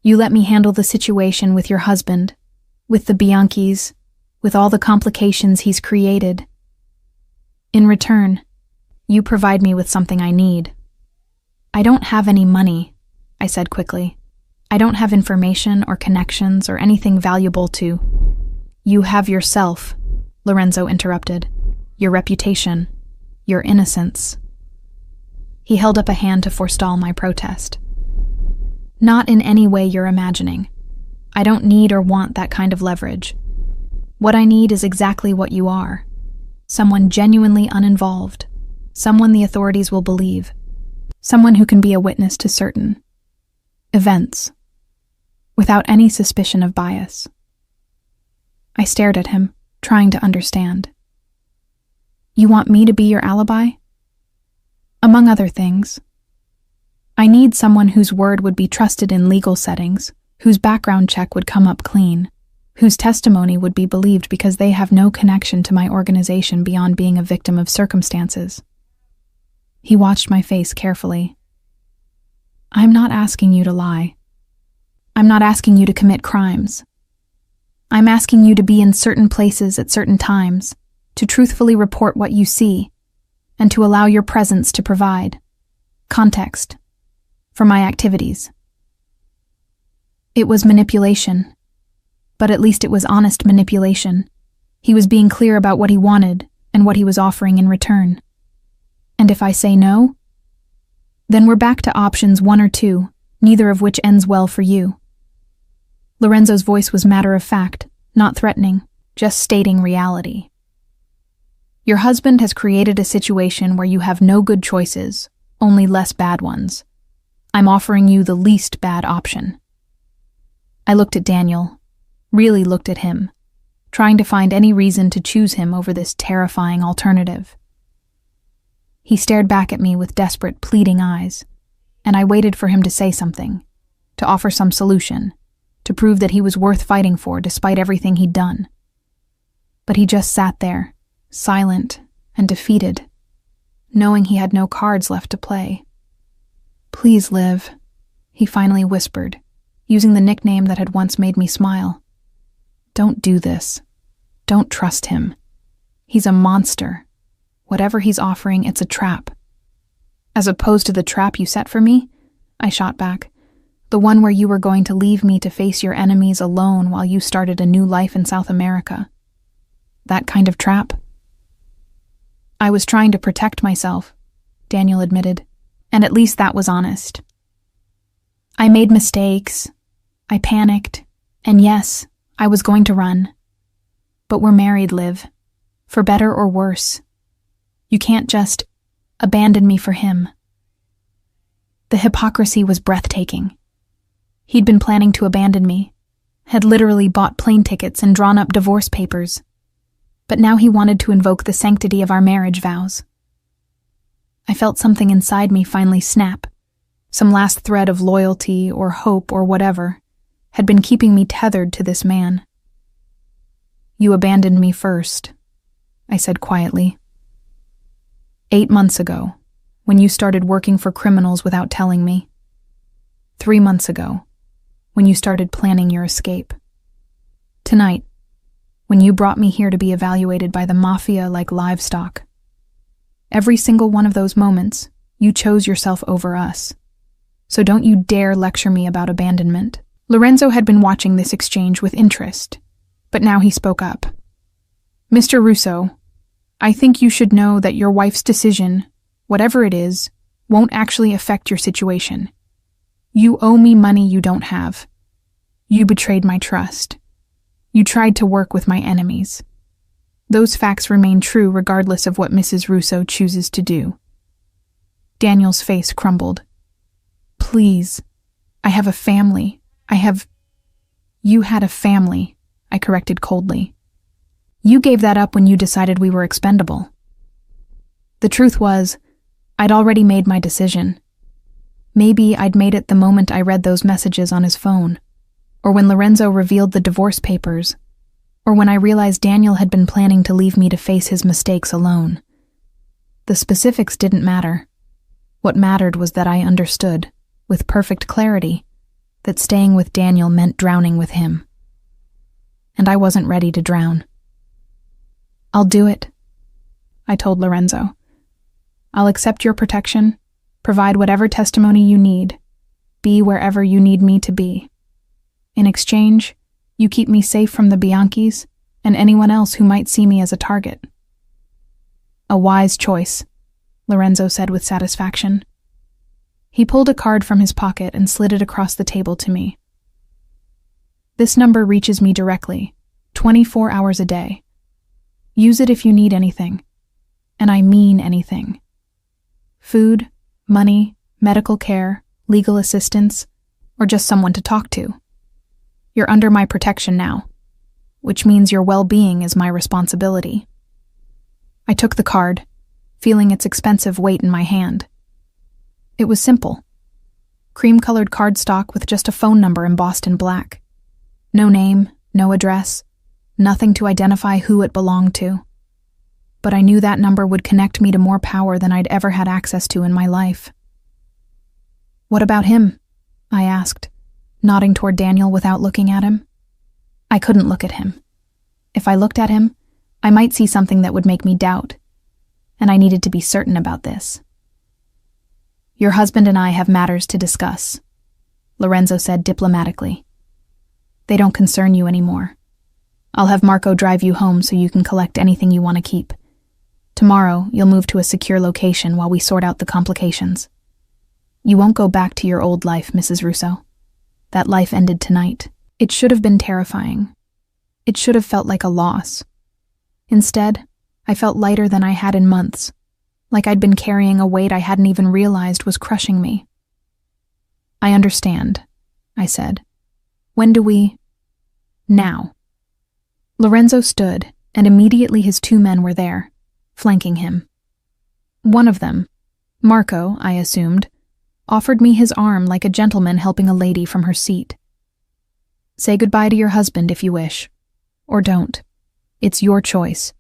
You let me handle the situation with your husband, with the Bianchis, with all the complications he's created. In return, you provide me with something I need. I don't have any money, I said quickly. I don't have information or connections or anything valuable to. You have yourself, Lorenzo interrupted. Your reputation, your innocence. He held up a hand to forestall my protest. Not in any way you're imagining. I don't need or want that kind of leverage. What I need is exactly what you are. Someone genuinely uninvolved. Someone the authorities will believe. Someone who can be a witness to certain events, without any suspicion of bias. I stared at him, trying to understand. You want me to be your alibi? Among other things. I need someone whose word would be trusted in legal settings, whose background check would come up clean, whose testimony would be believed because they have no connection to my organization beyond being a victim of circumstances. He watched my face carefully. I'm not asking you to lie. I'm not asking you to commit crimes. I'm asking you to be in certain places at certain times, to truthfully report what you see, and to allow your presence to provide context for my activities. It was manipulation, but at least it was honest manipulation. He was being clear about what he wanted and what he was offering in return. And if I say no, then we're back to options 1 or 2, neither of which ends well for you. Lorenzo's voice was matter of fact, not threatening, just stating reality. Your husband has created a situation where you have no good choices, only less bad ones. I'm offering you the least bad option. I looked at Daniel, really looked at him, trying to find any reason to choose him over this terrifying alternative. He stared back at me with desperate, pleading eyes, and I waited for him to say something, to offer some solution, to prove that he was worth fighting for despite everything he'd done. But he just sat there, silent and defeated, knowing he had no cards left to play. Please, Liv, he finally whispered, using the nickname that had once made me smile. Don't do this. Don't trust him. He's a monster. Whatever he's offering, it's a trap. As opposed to the trap you set for me, I shot back. The one where you were going to leave me to face your enemies alone while you started a new life in South America. That kind of trap? I was trying to protect myself, Daniel admitted, and at least that was honest. I made mistakes. I panicked. And yes, I was going to run. But we're married, Liv. For better or worse. You can't just abandon me for him. The hypocrisy was breathtaking. He'd been planning to abandon me, had literally bought plane tickets and drawn up divorce papers. But now he wanted to invoke the sanctity of our marriage vows. I felt something inside me finally snap. Some last thread of loyalty or hope or whatever had been keeping me tethered to this man. You abandoned me first, I said quietly. 8 months ago, when you started working for criminals without telling me. 3 months ago, when you started planning your escape. Tonight, when you brought me here to be evaluated by the Mafia like livestock. Every single one of those moments, you chose yourself over us. So don't you dare lecture me about abandonment. Lorenzo had been watching this exchange with interest, but now he spoke up. Mr. Russo, I think you should know that your wife's decision, whatever it is, won't actually affect your situation. You owe me money you don't have. You betrayed my trust. You tried to work with my enemies. Those facts remain true regardless of what Mrs. Russo chooses to do. Daniel's face crumbled. Please, I have a family. You had a family, I corrected coldly. You gave that up when you decided we were expendable. The truth was, I'd already made my decision. Maybe I'd made it the moment I read those messages on his phone, or when Lorenzo revealed the divorce papers, or when I realized Daniel had been planning to leave me to face his mistakes alone. The specifics didn't matter. What mattered was that I understood, with perfect clarity, that staying with Daniel meant drowning with him. And I wasn't ready to drown. I'll do it, I told Lorenzo. I'll accept your protection, provide whatever testimony you need, be wherever you need me to be. In exchange, you keep me safe from the Bianchis and anyone else who might see me as a target. A wise choice, Lorenzo said with satisfaction. He pulled a card from his pocket and slid it across the table to me. This number reaches me directly, 24 hours a day. Use it if you need anything. And I mean anything. Food, money, medical care, legal assistance, or just someone to talk to. You're under my protection now, which means your well-being is my responsibility. I took the card, feeling its expensive weight in my hand. It was simple. Cream-colored cardstock with just a phone number embossed in black. No name, no address, nothing to identify who it belonged to. But I knew that number would connect me to more power than I'd ever had access to in my life. What about him? I asked, nodding toward Daniel without looking at him. I couldn't look at him. If I looked at him, I might see something that would make me doubt, and I needed to be certain about this. Your husband and I have matters to discuss, Lorenzo said diplomatically. They don't concern you anymore. I'll have Marco drive you home so you can collect anything you want to keep. Tomorrow, you'll move to a secure location while we sort out the complications. You won't go back to your old life, Mrs. Russo. That life ended tonight. It should have been terrifying. It should have felt like a loss. Instead, I felt lighter than I had in months, like I'd been carrying a weight I hadn't even realized was crushing me. I understand, I said. When do we? Now. Lorenzo stood, and immediately his 2 men were there, flanking him. One of them, Marco, I assumed, offered me his arm like a gentleman helping a lady from her seat. Say goodbye to your husband if you wish, or don't. It's your choice.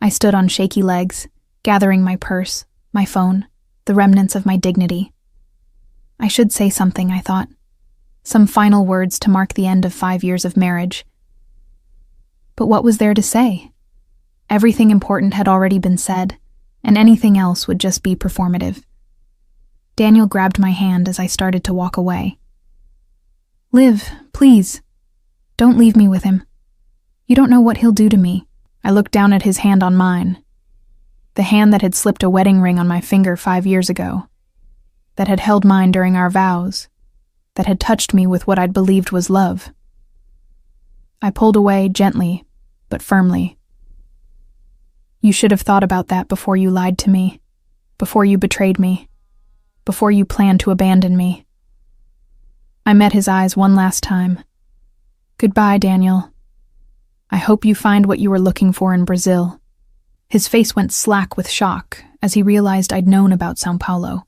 I stood on shaky legs, gathering my purse, my phone, the remnants of my dignity. I should say something, I thought. Some final words to mark the end of 5 years of marriage. But what was there to say? Everything important had already been said, and anything else would just be performative. Daniel grabbed my hand as I started to walk away. Liv, please. Don't leave me with him. You don't know what he'll do to me. I looked down at his hand on mine. The hand that had slipped a wedding ring on my finger 5 years ago. That had held mine during our vows. That had touched me with what I'd believed was love. I pulled away gently, but firmly. You should have thought about that before you lied to me, before you betrayed me, before you planned to abandon me. I met his eyes one last time. Goodbye, Daniel. I hope you find what you were looking for in Brazil. His face went slack with shock as he realized I'd known about São Paulo,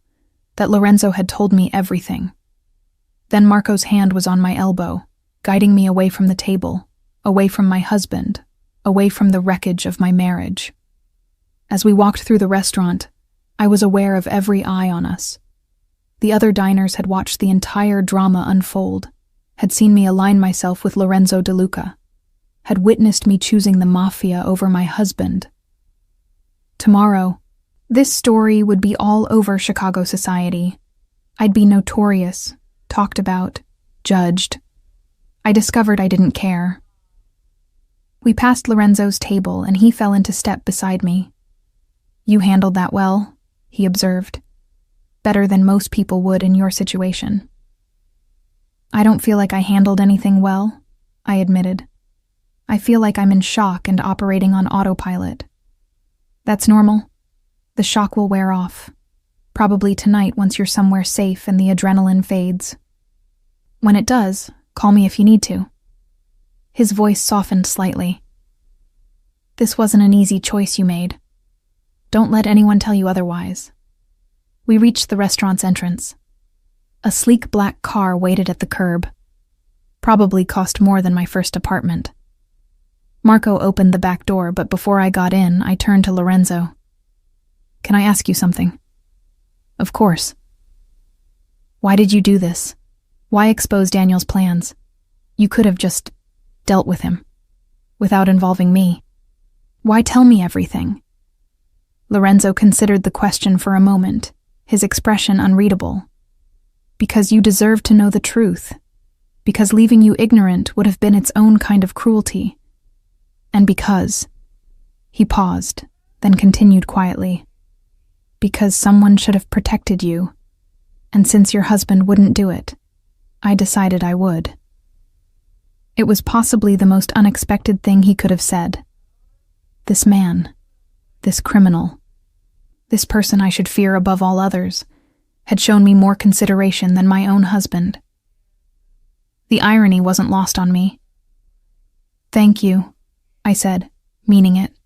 that Lorenzo had told me everything. Then Marco's hand was on my elbow, guiding me away from the table, away from my husband, away from the wreckage of my marriage. As we walked through the restaurant, I was aware of every eye on us. The other diners had watched the entire drama unfold, had seen me align myself with Lorenzo Duca, had witnessed me choosing the Mafia over my husband. Tomorrow, this story would be all over Chicago society. I'd be notorious, talked about, judged. I discovered I didn't care. We passed Lorenzo's table and he fell into step beside me. "You handled that well," he observed. "Better than most people would in your situation." "I don't feel like I handled anything well," I admitted. "I feel like I'm in shock and operating on autopilot." "That's normal. The shock will wear off. Probably tonight once you're somewhere safe and the adrenaline fades. When it does, call me if you need to." His voice softened slightly. "This wasn't an easy choice you made. Don't let anyone tell you otherwise." We reached the restaurant's entrance. A sleek black car waited at the curb. Probably cost more than my first apartment. Marco opened the back door, but before I got in, I turned to Lorenzo. "Can I ask you something?" "Of course." "Why did you do this? Why expose Daniel's plans? You could have just dealt with him, without involving me. Why tell me everything?" Lorenzo considered the question for a moment, his expression unreadable. "Because you deserve to know the truth. Because leaving you ignorant would have been its own kind of cruelty. And because..." He paused, then continued quietly. "Because someone should have protected you. And since your husband wouldn't do it, I decided I would." It was possibly the most unexpected thing he could have said. This man, this criminal, this person I should fear above all others, had shown me more consideration than my own husband. The irony wasn't lost on me. "Thank you," I said, meaning it.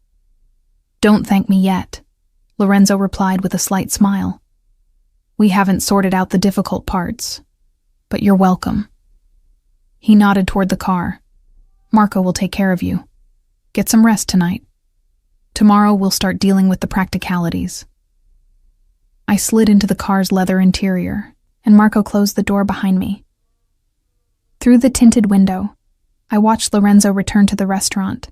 "Don't thank me yet," Lorenzo replied with a slight smile. "We haven't sorted out the difficult parts, but you're welcome." He nodded toward the car. "Marco will take care of you. Get some rest tonight. Tomorrow we'll start dealing with the practicalities." I slid into the car's leather interior, and Marco closed the door behind me. Through the tinted window, I watched Lorenzo return to the restaurant,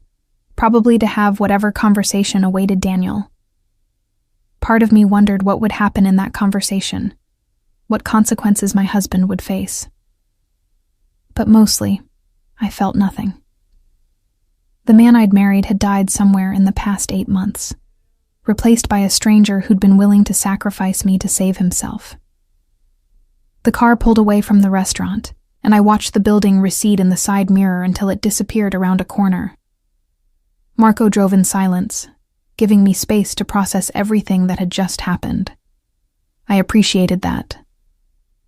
probably to have whatever conversation awaited Daniel. Part of me wondered what would happen in that conversation, what consequences my husband would face. But mostly, I felt nothing. The man I'd married had died somewhere in the past 8 months, replaced by a stranger who'd been willing to sacrifice me to save himself. The car pulled away from the restaurant, and I watched the building recede in the side mirror until it disappeared around a corner. Marco drove in silence, giving me space to process everything that had just happened. I appreciated that.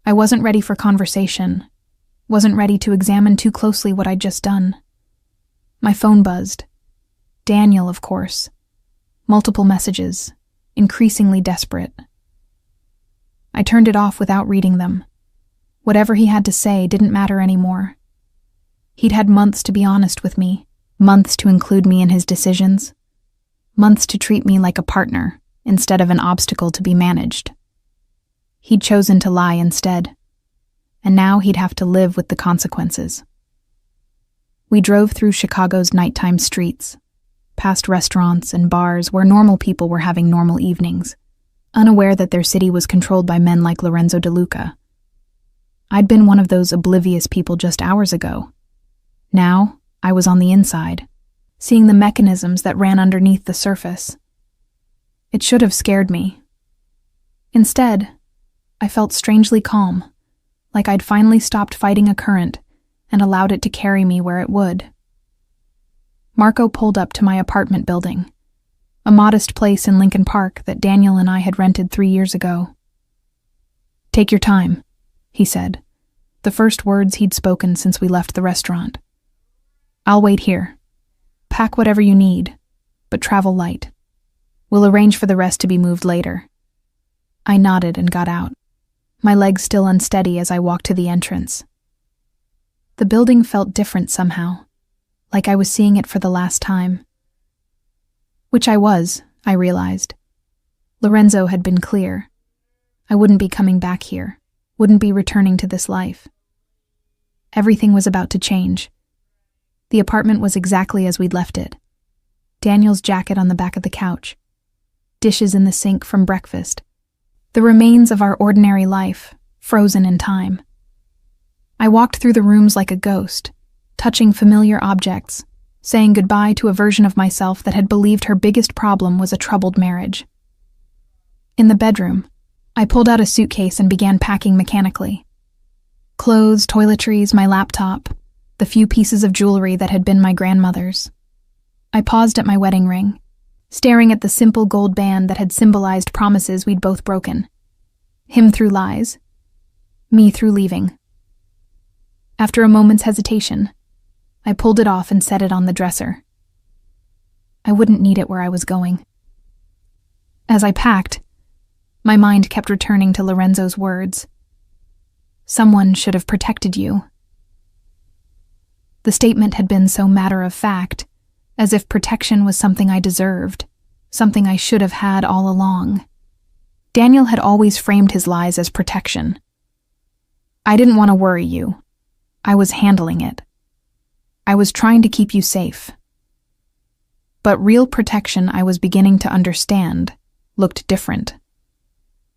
I wasn't ready for conversation, wasn't ready to examine too closely what I'd just done. My phone buzzed. Daniel, of course. Multiple messages, increasingly desperate. I turned it off without reading them. Whatever he had to say didn't matter anymore. He'd had months to be honest with me, months to include me in his decisions, months to treat me like a partner instead of an obstacle to be managed. He'd chosen to lie instead, and now he'd have to live with the consequences. We drove through Chicago's nighttime streets, past restaurants and bars where normal people were having normal evenings, unaware that their city was controlled by men like Lorenzo Duca. I'd been one of those oblivious people just hours ago. Now, I was on the inside, seeing the mechanisms that ran underneath the surface. It should have scared me. Instead, I felt strangely calm, like I'd finally stopped fighting a current and allowed it to carry me where it would. Marco pulled up to my apartment building, a modest place in Lincoln Park that Daniel and I had rented 3 years ago. "Take your time," he said, the first words he'd spoken since we left the restaurant. "I'll wait here. Pack whatever you need, but travel light. We'll arrange for the rest to be moved later." I nodded and got out, my legs still unsteady as I walked to the entrance. The building felt different somehow, like I was seeing it for the last time. Which I was, I realized. Lorenzo had been clear. I wouldn't be coming back here, wouldn't be returning to this life. Everything was about to change. The apartment was exactly as we'd left it. Daniel's jacket on the back of the couch. Dishes in the sink from breakfast. The remains of our ordinary life, frozen in time. I walked through the rooms like a ghost, touching familiar objects, saying goodbye to a version of myself that had believed her biggest problem was a troubled marriage. In the bedroom, I pulled out a suitcase and began packing mechanically. Clothes, toiletries, my laptop, the few pieces of jewelry that had been my grandmother's. I paused at my wedding ring, staring at the simple gold band that had symbolized promises we'd both broken. Him through lies, me through leaving. After a moment's hesitation, I pulled it off and set it on the dresser. I wouldn't need it where I was going. As I packed, my mind kept returning to Lorenzo's words. Someone should have protected you. The statement had been so matter-of-fact, as if protection was something I deserved, something I should have had all along. Daniel had always framed his lies as protection. I didn't want to worry you. I was handling it. I was trying to keep you safe. But real protection, I was beginning to understand, looked different.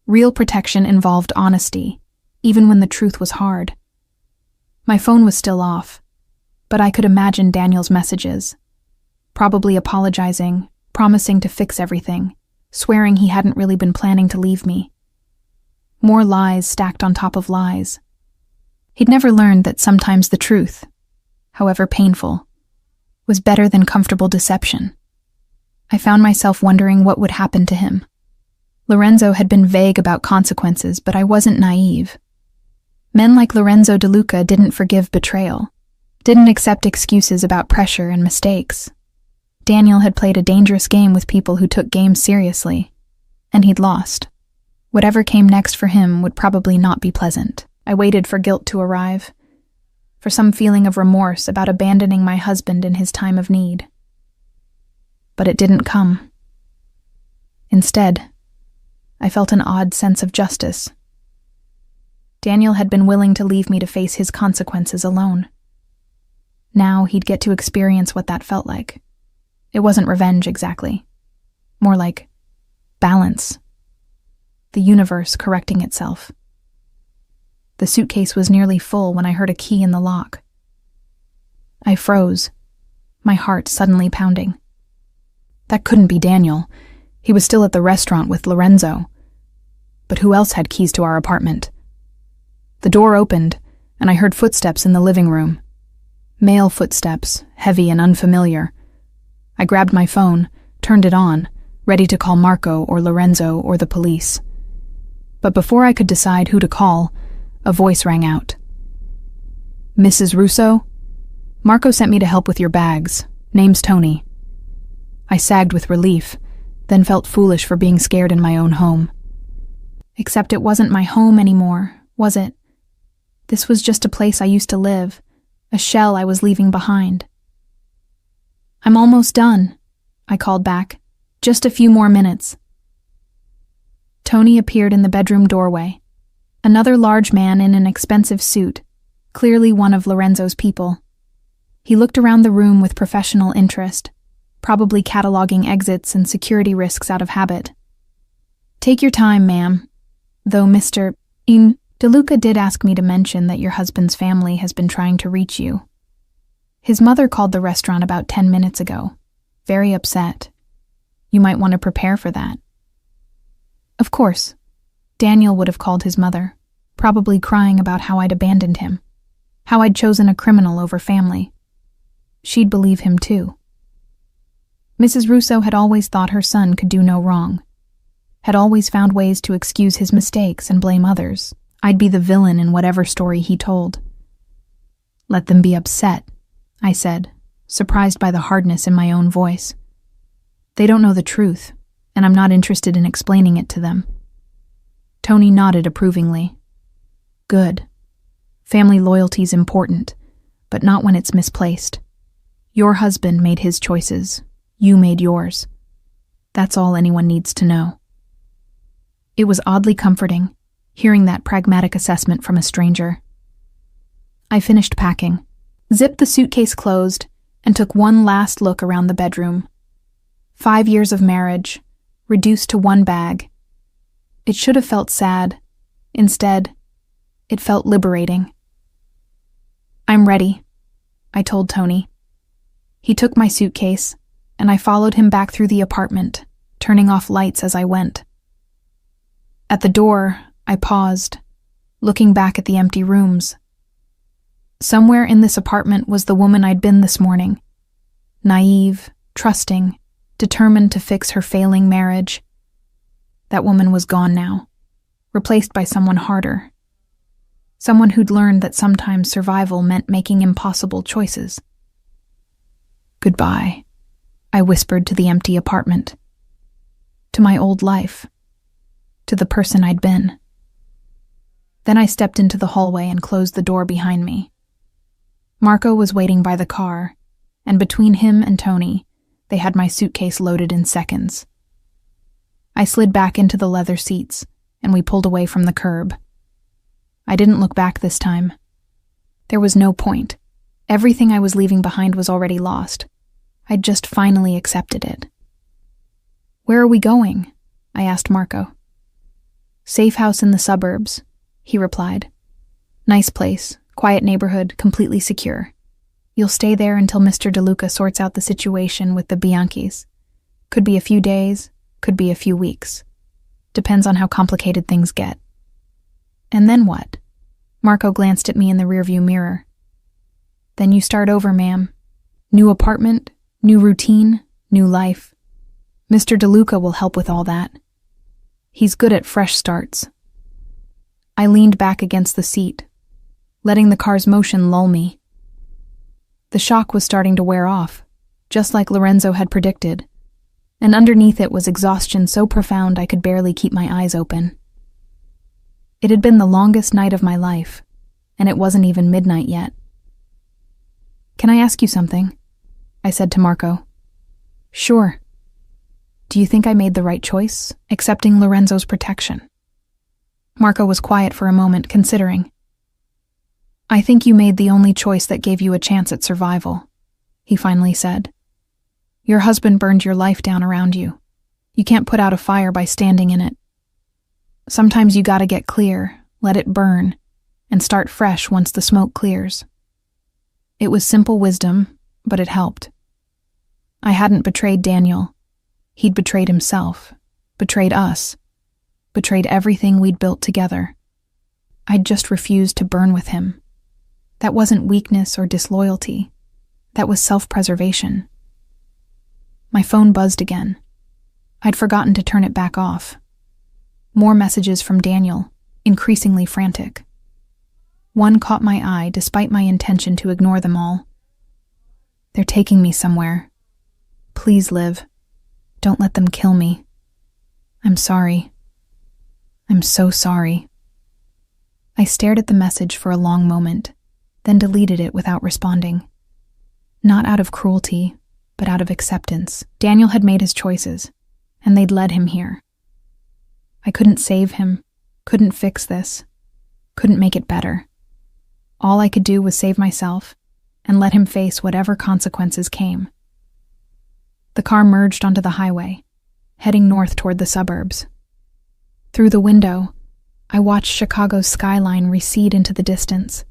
Real protection involved honesty, even when the truth was hard. My phone was still off, but I could imagine Daniel's messages. Probably apologizing, promising to fix everything, swearing he hadn't really been planning to leave me. More lies stacked on top of lies. He'd never learned that sometimes the truth, however painful, was better than comfortable deception. I found myself wondering what would happen to him. Lorenzo had been vague about consequences, but I wasn't naive. Men like Lorenzo Duca didn't forgive betrayal, didn't accept excuses about pressure and mistakes. Daniel had played a dangerous game with people who took games seriously, and he'd lost. Whatever came next for him would probably not be pleasant. I waited for guilt to arrive, for some feeling of remorse about abandoning my husband in his time of need. But it didn't come. Instead, I felt an odd sense of justice. Daniel had been willing to leave me to face his consequences alone. Now he'd get to experience what that felt like. It wasn't revenge exactly. More like balance. The universe correcting itself. The suitcase was nearly full when I heard a key in the lock. I froze, my heart suddenly pounding. That couldn't be Daniel. He was still at the restaurant with Lorenzo. But who else had keys to our apartment? The door opened, and I heard footsteps in the living room. Male footsteps, heavy and unfamiliar. I grabbed my phone, turned it on, ready to call Marco or Lorenzo or the police. But before I could decide who to call, a voice rang out. Mrs. Russo? Marco sent me to help with your bags. Name's Tony. I sagged with relief, then felt foolish for being scared in my own home. Except it wasn't my home anymore, was it? This was just a place I used to live, a shell I was leaving behind. I'm almost done, I called back. Just a few more minutes. Tony appeared in the bedroom doorway. Another large man in an expensive suit, clearly one of Lorenzo's people. He looked around the room with professional interest, probably cataloging exits and security risks out of habit. Take your time, ma'am. Though Mr. DeLuca did ask me to mention that your husband's family has been trying to reach you. His mother called the restaurant about 10 minutes ago, very upset. You might want to prepare for that. Of course, Daniel would have called his mother, probably crying about how I'd abandoned him, how I'd chosen a criminal over family. She'd believe him too. Mrs. Russo had always thought her son could do no wrong, had always found ways to excuse his mistakes and blame others. I'd be the villain in whatever story he told. Let them be upset, I said, surprised by the hardness in my own voice. They don't know the truth, and I'm not interested in explaining it to them. Tony nodded approvingly. Good. Family loyalty's important, but not when it's misplaced. Your husband made his choices. You made yours. That's all anyone needs to know. It was oddly comforting, hearing that pragmatic assessment from a stranger. I finished packing, zipped the suitcase closed, and took one last look around the bedroom. 5 years of marriage, reduced to one bag. It should have felt sad. Instead, it felt liberating. "I'm ready," I told Tony. He took my suitcase, and I followed him back through the apartment, turning off lights as I went. At the door, I paused, looking back at the empty rooms. Somewhere in this apartment was the woman I'd been this morning. Naive, trusting, determined to fix her failing marriage. That woman was gone now, replaced by someone harder. Someone who'd learned that sometimes survival meant making impossible choices. "Goodbye," I whispered to the empty apartment. To my old life. To the person I'd been. Then I stepped into the hallway and closed the door behind me. Marco was waiting by the car, and between him and Tony, they had my suitcase loaded in seconds. I slid back into the leather seats, and we pulled away from the curb. I didn't look back this time. There was no point. Everything I was leaving behind was already lost. I'd just finally accepted it. "Where are we going?" I asked Marco. "Safe house in the suburbs," he replied. "Nice place, quiet neighborhood, completely secure. You'll stay there until Mr. DeLuca sorts out the situation with the Bianchis. Could be a few days, could be a few weeks. Depends on how complicated things get." "And then what?" Marco glanced at me in the rearview mirror. "Then you start over, ma'am. New apartment, new routine, new life. Mr. DeLuca will help with all that. He's good at fresh starts." I leaned back against the seat, letting the car's motion lull me. The shock was starting to wear off, just like Lorenzo had predicted, and underneath it was exhaustion so profound I could barely keep my eyes open. It had been the longest night of my life, and it wasn't even midnight yet. "Can I ask you something?" I said to Marco. "Sure." "Do you think I made the right choice, accepting Lorenzo's protection?" Marco was quiet for a moment, considering. "I think you made the only choice that gave you a chance at survival," he finally said. "Your husband burned your life down around you. You can't put out a fire by standing in it. Sometimes you gotta get clear, let it burn, and start fresh once the smoke clears." It was simple wisdom, but it helped. I hadn't betrayed Daniel. He'd betrayed himself, betrayed us, betrayed everything we'd built together. I'd just refused to burn with him. That wasn't weakness or disloyalty. That was self-preservation. My phone buzzed again. I'd forgotten to turn it back off. More messages from Daniel, increasingly frantic. One caught my eye despite my intention to ignore them all. "They're taking me somewhere. Please live. Don't let them kill me. I'm sorry. I'm so sorry." I stared at the message for a long moment, then deleted it without responding. Not out of cruelty, but out of acceptance. Daniel had made his choices, and they'd led him here. I couldn't save him, couldn't fix this, couldn't make it better. All I could do was save myself and let him face whatever consequences came. The car merged onto the highway, heading north toward the suburbs. Through the window, I watched Chicago's skyline recede into the distance.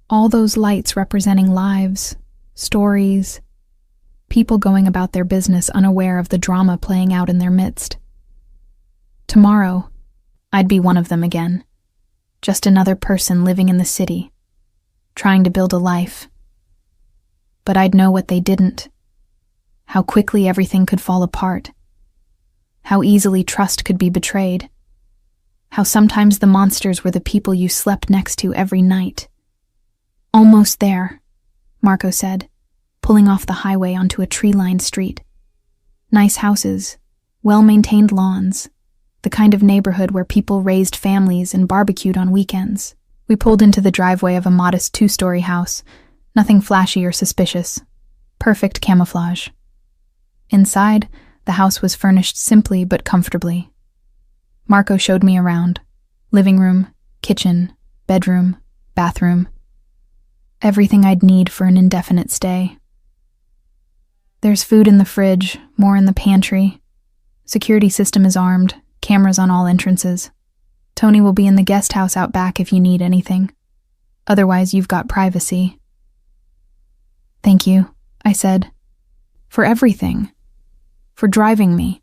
All those lights representing lives, stories, people going about their business unaware of the drama playing out in their midst. Tomorrow, I'd be one of them again. Just another person living in the city, trying to build a life. But I'd know what they didn't. How quickly everything could fall apart. How easily trust could be betrayed. How sometimes the monsters were the people you slept next to every night. "Almost there," Marco said, pulling off the highway onto a tree-lined street. Nice houses, well-maintained lawns, the kind of neighborhood where people raised families and barbecued on weekends. We pulled into the driveway of a modest 2-story house, nothing flashy or suspicious. Perfect camouflage. Inside, the house was furnished simply but comfortably. Marco showed me around. Living room, kitchen, bedroom, bathroom. Everything I'd need for an indefinite stay. There's food in the fridge, more in the pantry. Security system is armed, cameras on all entrances. Tony will be in the guest house out back if you need anything. Otherwise, you've got privacy. Thank you, I said. For everything. For driving me.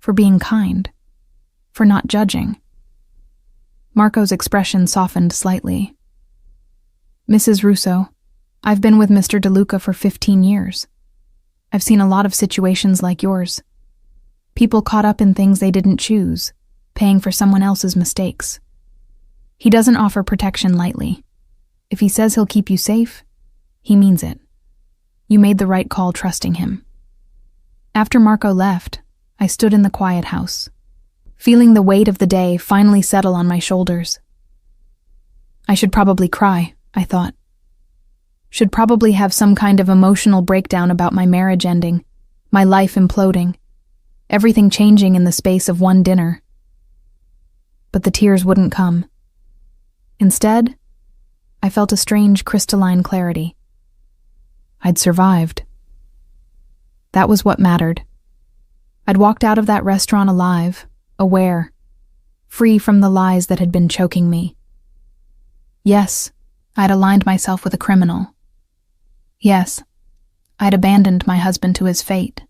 For being kind. For not judging. Marco's expression softened slightly. Mrs. Russo, I've been with Mr. DeLuca for 15 years. I've seen a lot of situations like yours. People caught up in things they didn't choose, paying for someone else's mistakes. He doesn't offer protection lightly. If he says he'll keep you safe, he means it. You made the right call trusting him. After Marco left, I stood in the quiet house, feeling the weight of the day finally settle on my shoulders. I should probably cry, I thought. Should probably have some kind of emotional breakdown about my marriage ending, my life imploding, everything changing in the space of one dinner. But the tears wouldn't come. Instead, I felt a strange crystalline clarity. I'd survived. That was what mattered. I'd walked out of that restaurant alive, aware, free from the lies that had been choking me. Yes, I'd aligned myself with a criminal. Yes, I'd abandoned my husband to his fate.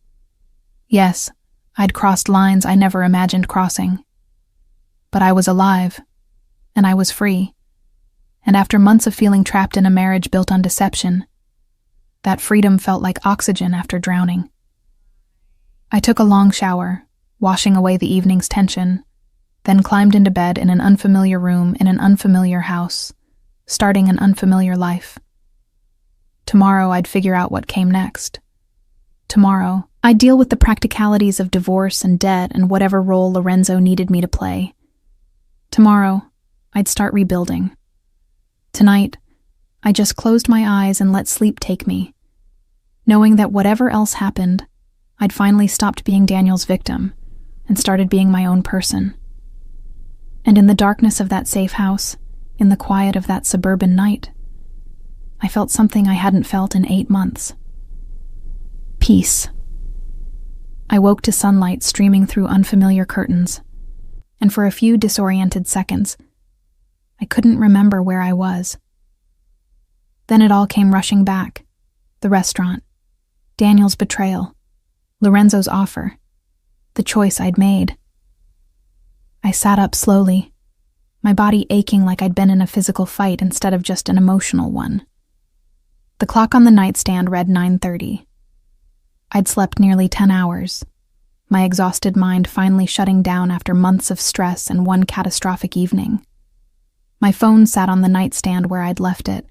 Yes, I'd crossed lines I never imagined crossing. But I was alive, and I was free. And after months of feeling trapped in a marriage built on deception, that freedom felt like oxygen after drowning. I took a long shower, washing away the evening's tension, then climbed into bed in an unfamiliar room in an unfamiliar house, starting an unfamiliar life. Tomorrow I'd figure out what came next. Tomorrow, I'd deal with the practicalities of divorce and debt and whatever role Lorenzo needed me to play. Tomorrow, I'd start rebuilding. Tonight, I just closed my eyes and let sleep take me, knowing that whatever else happened, I'd finally stopped being Daniel's victim and started being my own person. And in the darkness of that safe house, in the quiet of that suburban night, I felt something I hadn't felt in 8 months. Peace. I woke to sunlight streaming through unfamiliar curtains, and for a few disoriented seconds, I couldn't remember where I was. Then it all came rushing back. The restaurant, Daniel's betrayal, Lorenzo's offer, the choice I'd made. I sat up slowly, my body aching like I'd been in a physical fight instead of just an emotional one. The clock on the nightstand read 9:30. I'd slept nearly 10 hours, my exhausted mind finally shutting down after months of stress and one catastrophic evening. My phone sat on the nightstand where I'd left it,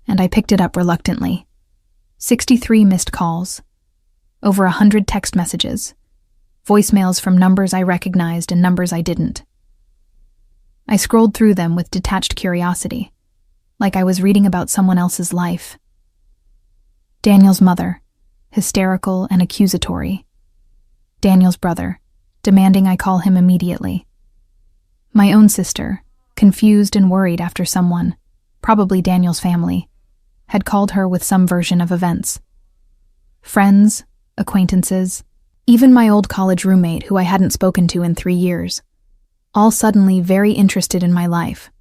and I picked it up reluctantly. 63 missed calls, over 100 text messages, voicemails from numbers I recognized and numbers I didn't. I scrolled through them with detached curiosity, like I was reading about someone else's life. Daniel's mother, hysterical and accusatory. Daniel's brother, demanding I call him immediately. My own sister, confused and worried after someone, probably Daniel's family, had called her with some version of events. Friends, acquaintances, even my old college roommate who I hadn't spoken to in 3 years, all suddenly very interested in my life.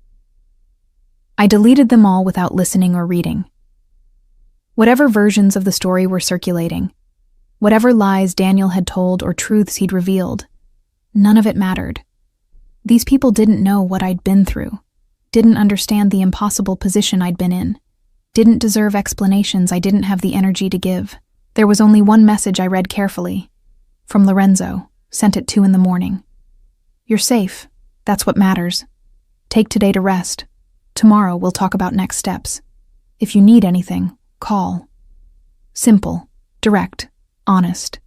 I deleted them all without listening or reading. Whatever versions of the story were circulating, whatever lies Daniel had told or truths he'd revealed, none of it mattered. These people didn't know what I'd been through, didn't understand the impossible position I'd been in, didn't deserve explanations I didn't have the energy to give. There was only one message I read carefully, from Lorenzo, sent at 2 a.m. You're safe. That's what matters. Take today to rest. Tomorrow we'll talk about next steps. If you need anything, call. Simple, direct, honest.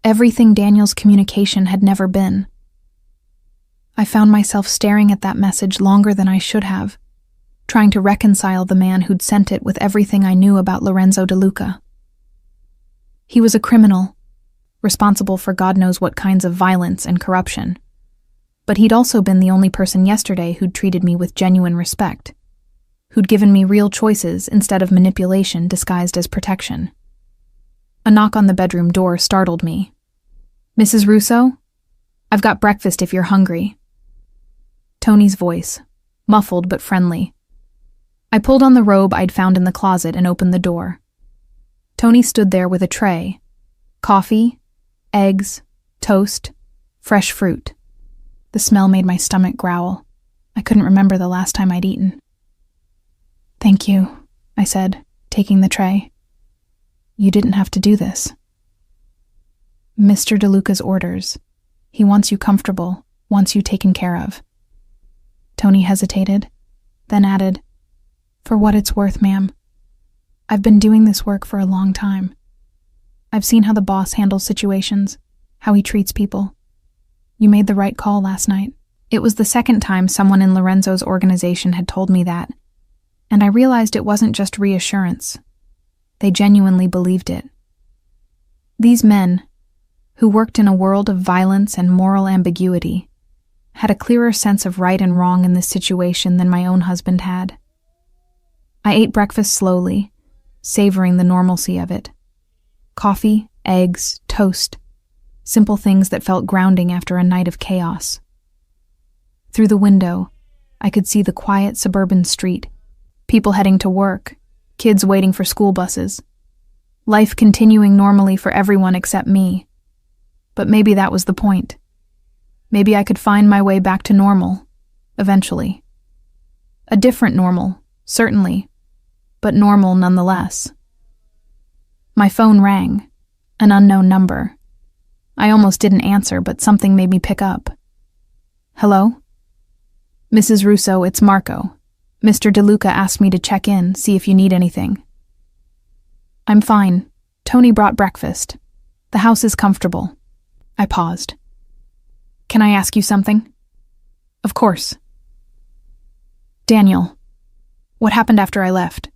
Everything Daniel's communication had never been. I found myself staring at that message longer than I should have, trying to reconcile the man who'd sent it with everything I knew about Lorenzo DeLuca. He was a criminal, responsible for God knows what kinds of violence and corruption. But he'd also been the only person yesterday who'd treated me with genuine respect, who'd given me real choices instead of manipulation disguised as protection. A knock on the bedroom door startled me. "Mrs. Russo? I've got breakfast if you're hungry." Tony's voice, muffled but friendly. I pulled on the robe I'd found in the closet and opened the door. Tony stood there with a tray. Coffee, eggs, toast, fresh fruit. The smell made my stomach growl. I couldn't remember the last time I'd eaten. "Thank you," I said, taking the tray. "You didn't have to do this." "Mr. DeLuca's orders. He wants you comfortable, wants you taken care of." Tony hesitated, then added, "For what it's worth, ma'am. I've been doing this work for a long time. I've seen how the boss handles situations, how he treats people. You made the right call last night." It was the second time someone in Lorenzo's organization had told me that, and I realized it wasn't just reassurance. They genuinely believed it. These men, who worked in a world of violence and moral ambiguity, had a clearer sense of right and wrong in this situation than my own husband had. I ate breakfast slowly, savoring the normalcy of it. Coffee, eggs, toast, simple things that felt grounding after a night of chaos. Through the window, I could see the quiet suburban street, people heading to work, kids waiting for school buses. Life continuing normally for everyone except me. But maybe that was the point. Maybe I could find my way back to normal, eventually. A different normal, certainly, but normal nonetheless. My phone rang, an unknown number. I almost didn't answer, but something made me pick up. "Hello?" "Mrs. Russo, it's Marco. Mr. DeLuca asked me to check in, see if you need anything." "I'm fine. Tony brought breakfast. The house is comfortable." I paused. "Can I ask you something?" "Of course." "Daniel, what happened after I left?"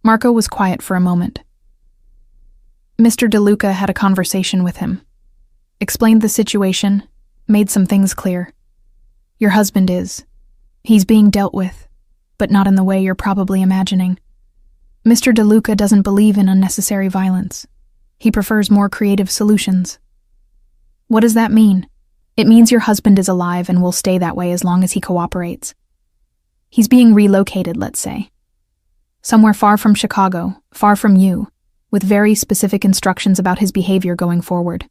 Marco was quiet for a moment. "Mr. DeLuca had a conversation with him. Explained the situation, made some things clear. Your husband is. He's being dealt with, but not in the way you're probably imagining. Mr. DeLuca doesn't believe in unnecessary violence. He prefers more creative solutions." "What does that mean?" "It means your husband is alive and will stay that way as long as he cooperates. He's being relocated, let's say. Somewhere far from Chicago, far from you, with very specific instructions about his behavior going forward.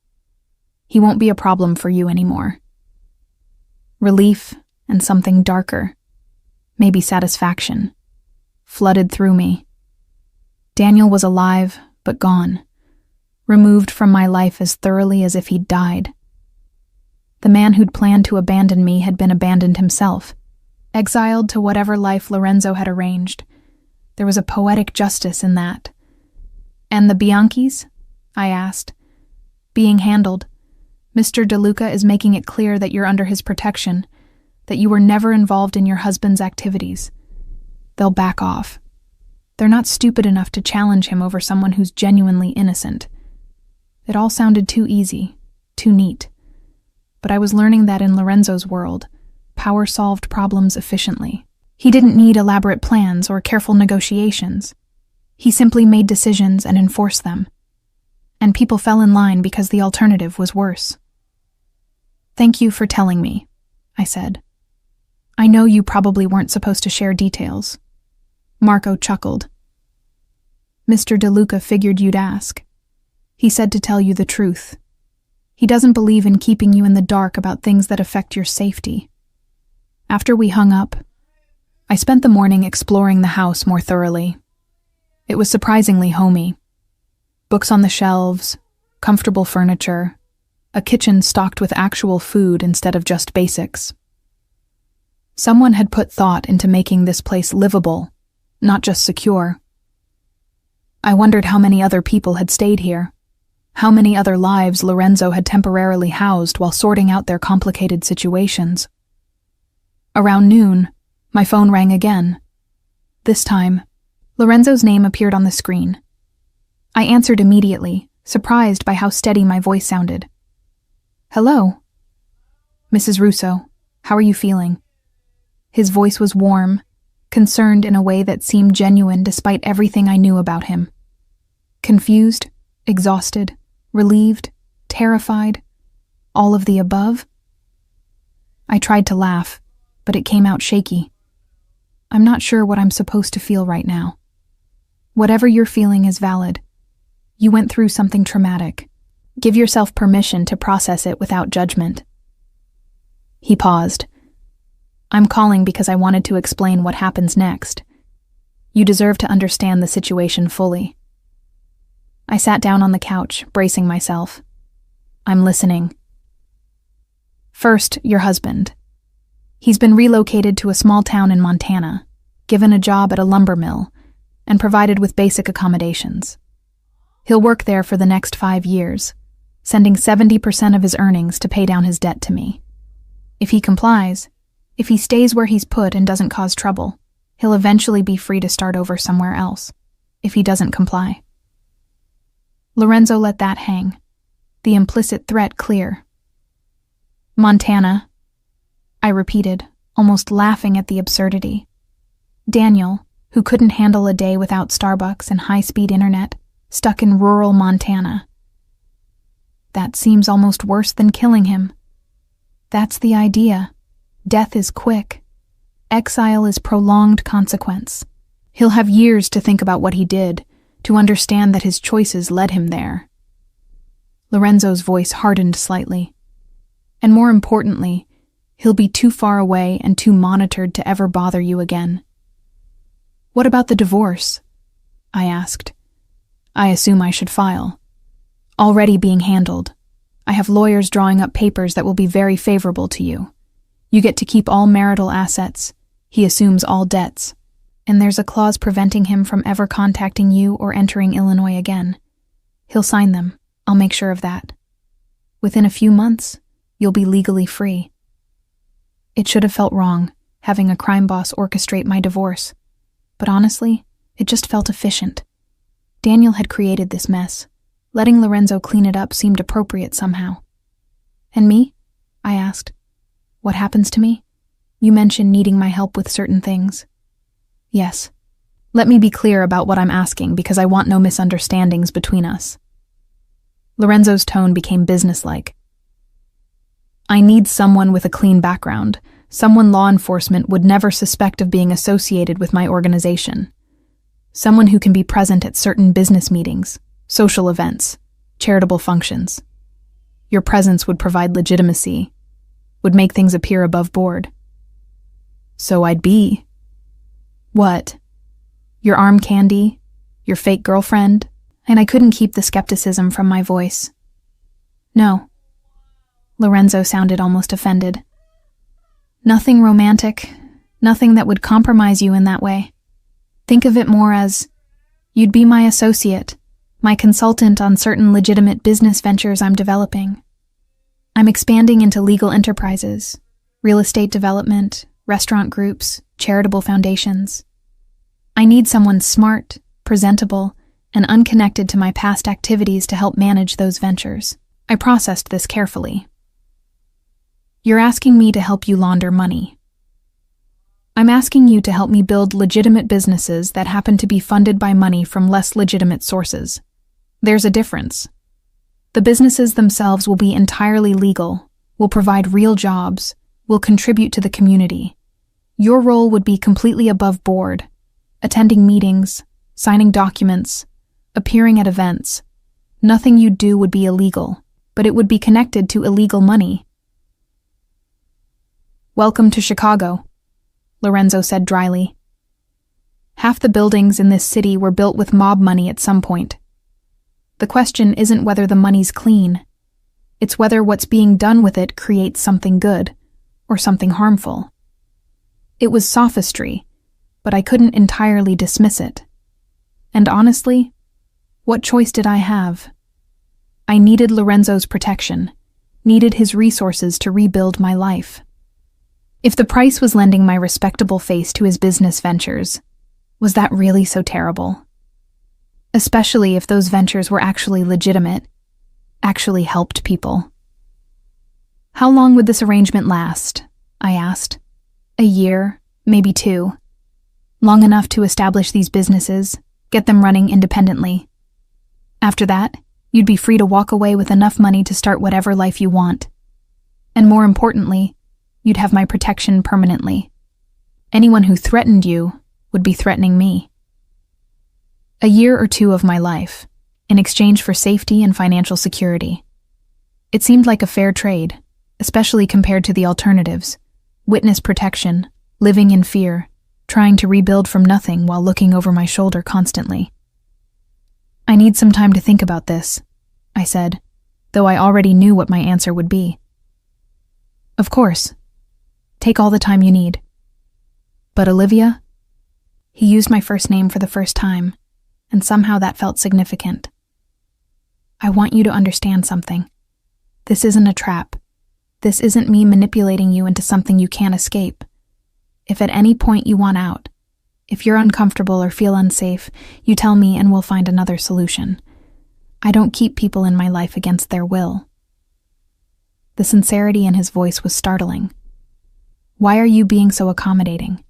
He won't be a problem for you anymore." Relief and something darker, maybe satisfaction, flooded through me. Daniel was alive, but gone, removed from my life as thoroughly as if he'd died. The man who'd planned to abandon me had been abandoned himself, exiled to whatever life Lorenzo had arranged. There was a poetic justice in that. "And the Bianchis?" I asked. "Being handled. Mr. DeLuca is making it clear that you're under his protection, that you were never involved in your husband's activities. They'll back off. They're not stupid enough to challenge him over someone who's genuinely innocent." It all sounded too easy, too neat. But I was learning that in Lorenzo's world, power solved problems efficiently. He didn't need elaborate plans or careful negotiations. He simply made decisions and enforced them. And people fell in line because the alternative was worse. "Thank you for telling me," I said. "I know you probably weren't supposed to share details." Marco chuckled. "Mr. DeLuca figured you'd ask. He said to tell you the truth. He doesn't believe in keeping you in the dark about things that affect your safety." After we hung up, I spent the morning exploring the house more thoroughly. It was surprisingly homey. Books on the shelves, comfortable furniture, a kitchen stocked with actual food instead of just basics. Someone had put thought into making this place livable, not just secure. I wondered how many other people had stayed here, how many other lives Lorenzo had temporarily housed while sorting out their complicated situations. Around noon, my phone rang again. This time, Lorenzo's name appeared on the screen. I answered immediately, surprised by how steady my voice sounded. "Hello?" Mrs. Russo, how are you feeling?" His voice was warm, concerned in a way that seemed genuine despite everything I knew about him. Confused, exhausted, relieved, terrified, all of the above? I tried to laugh, but it came out shaky. "I'm not sure what I'm supposed to feel right now. Whatever you're feeling is valid. You went through something traumatic. Give yourself permission to process it without judgment." He paused. "I'm calling because I wanted to explain what happens next. You deserve to understand the situation fully." I sat down on the couch, bracing myself. "I'm listening." "First, your husband. He's been relocated to a small town in Montana, given a job at a lumber mill, and provided with basic accommodations. He'll work there for the next 5 years, sending 70% of his earnings to pay down his debt to me. If he complies, if he stays where he's put and doesn't cause trouble, he'll eventually be free to start over somewhere else, if he doesn't comply." Lorenzo let that hang, the implicit threat clear. "Montana," I repeated, almost laughing at the absurdity. Daniel, who couldn't handle a day without Starbucks and high-speed internet, stuck in rural Montana. That seems almost worse than killing him. That's the idea. Death is quick. Exile is prolonged consequence. He'll have years to think about what he did, to understand that his choices led him there. Lorenzo's voice hardened slightly. And more importantly, he'll be too far away and too monitored to ever bother you again. "What about the divorce?" I asked. "I assume I should file." "Already being handled. I have lawyers drawing up papers that will be very favorable to you. You get to keep all marital assets. He assumes all debts. And there's a clause preventing him from ever contacting you or entering Illinois again. He'll sign them. I'll make sure of that. Within a few months, you'll be legally free." It should have felt wrong, having a crime boss orchestrate my divorce. But honestly, it just felt efficient. Daniel had created this mess. Letting Lorenzo clean it up seemed appropriate somehow. "And me?" I asked. "What happens to me? You mentioned needing my help with certain things." "Yes. Let me be clear about what I'm asking because I want no misunderstandings between us." Lorenzo's tone became businesslike. "I need someone with a clean background, someone law enforcement would never suspect of being associated with my organization. Someone who can be present at certain business meetings, social events, charitable functions. Your presence would provide legitimacy, would make things appear above board." "So I'd be." "What? Your arm candy? Your fake girlfriend?" And I couldn't keep the skepticism from my voice. "No." Lorenzo sounded almost offended. "Nothing romantic, nothing that would compromise you in that way. Think of it more as, you'd be my associate, my consultant on certain legitimate business ventures I'm developing. I'm expanding into legal enterprises, real estate development, restaurant groups, charitable foundations. I need someone smart, presentable, and unconnected to my past activities to help manage those ventures." I processed this carefully. "You're asking me to help you launder money. I'm asking you to help me build legitimate businesses that happen to be funded by money from less legitimate sources. There's a difference. The businesses themselves will be entirely legal, will provide real jobs, will contribute to the community. Your role would be completely above board, attending meetings, signing documents, appearing at events. Nothing you'd do would be illegal, but it would be connected to illegal money." "Welcome to Chicago," Lorenzo said dryly. "Half the buildings in this city were built with mob money at some point. The question isn't whether the money's clean. It's whether what's being done with it creates something good or something harmful. It was sophistry, but I couldn't entirely dismiss it. And honestly, what choice did I have? I needed Lorenzo's protection, needed his resources to rebuild my life. If the price was lending my respectable face to his business ventures, was that really so terrible? Especially if those ventures were actually legitimate, actually helped people. "How long would this arrangement last?" I asked. "A year, maybe 2. Long enough to establish these businesses, get them running independently. After that, you'd be free to walk away with enough money to start whatever life you want. And more importantly, you'd have my protection permanently. Anyone who threatened you would be threatening me. A year or 2 of my life, in exchange for safety and financial security. It seemed like a fair trade, especially compared to the alternatives: witness protection, living in fear, trying to rebuild from nothing while looking over my shoulder constantly. "I need some time to think about this," I said, though I already knew what my answer would be. "Of course. Take all the time you need." "But Olivia?" He used my first name for the first time, and somehow that felt significant. "I want you to understand something. This isn't a trap. This isn't me manipulating you into something you can't escape. If at any point you want out, if you're uncomfortable or feel unsafe, you tell me and we'll find another solution. I don't keep people in my life against their will." The sincerity in his voice was startling. "Why are you being so accommodating?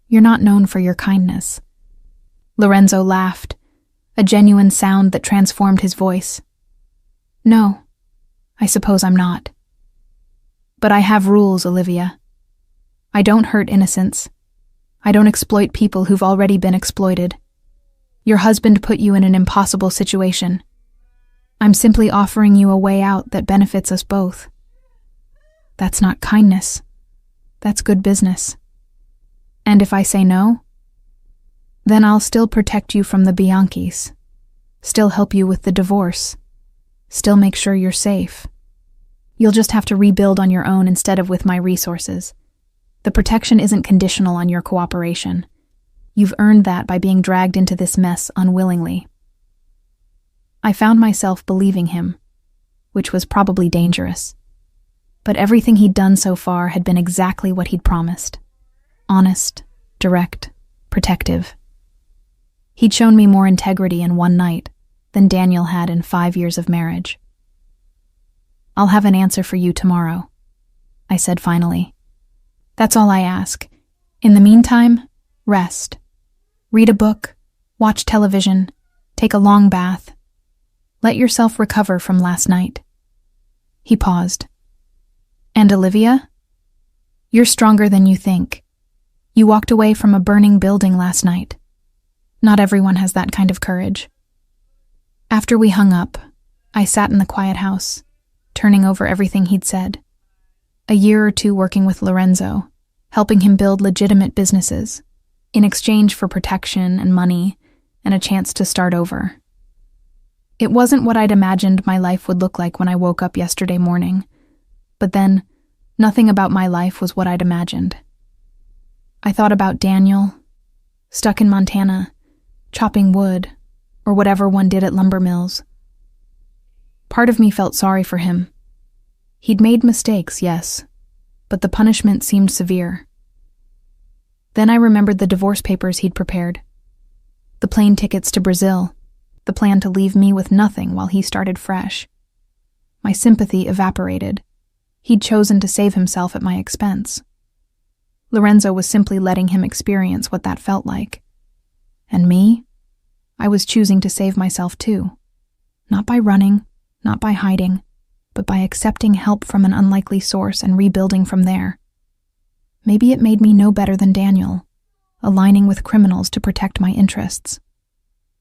You're not known for your kindness." Lorenzo laughed, a genuine sound that transformed his voice. "No, I suppose I'm not. But I have rules, Olivia. I don't hurt innocents. I don't exploit people who've already been exploited. Your husband put you in an impossible situation. I'm simply offering you a way out that benefits us both. That's not kindness. That's good business. And if I say no, then I'll still protect you from the Bianchis, still help you with the divorce, still make sure you're safe. You'll just have to rebuild on your own instead of with my resources. The protection isn't conditional on your cooperation. You've earned that by being dragged into this mess unwillingly." I found myself believing him, which was probably dangerous. But everything he'd done so far had been exactly what he'd promised. Honest, direct, protective. He'd shown me more integrity in one night than Daniel had in 5 years of marriage. "I'll have an answer for you tomorrow," I said finally. "That's all I ask. In the meantime, rest. Read a book, watch television, take a long bath. Let yourself recover from last night." He paused. "And Olivia? You're stronger than you think. You walked away from a burning building last night. Not everyone has that kind of courage." After we hung up, I sat in the quiet house, turning over everything he'd said. A year or 2 working with Lorenzo, helping him build legitimate businesses, in exchange for protection and money and a chance to start over. It wasn't what I'd imagined my life would look like when I woke up yesterday morning, but then nothing about my life was what I'd imagined. I thought about Daniel, stuck in Montana, chopping wood, or whatever one did at lumber mills. Part of me felt sorry for him. He'd made mistakes, yes, but the punishment seemed severe. Then I remembered the divorce papers he'd prepared, the plane tickets to Brazil, the plan to leave me with nothing while he started fresh. My sympathy evaporated. He'd chosen to save himself at my expense. Lorenzo was simply letting him experience what that felt like. And me? I was choosing to save myself too. Not by running, not by hiding, but by accepting help from an unlikely source and rebuilding from there. Maybe it made me no better than Daniel, aligning with criminals to protect my interests.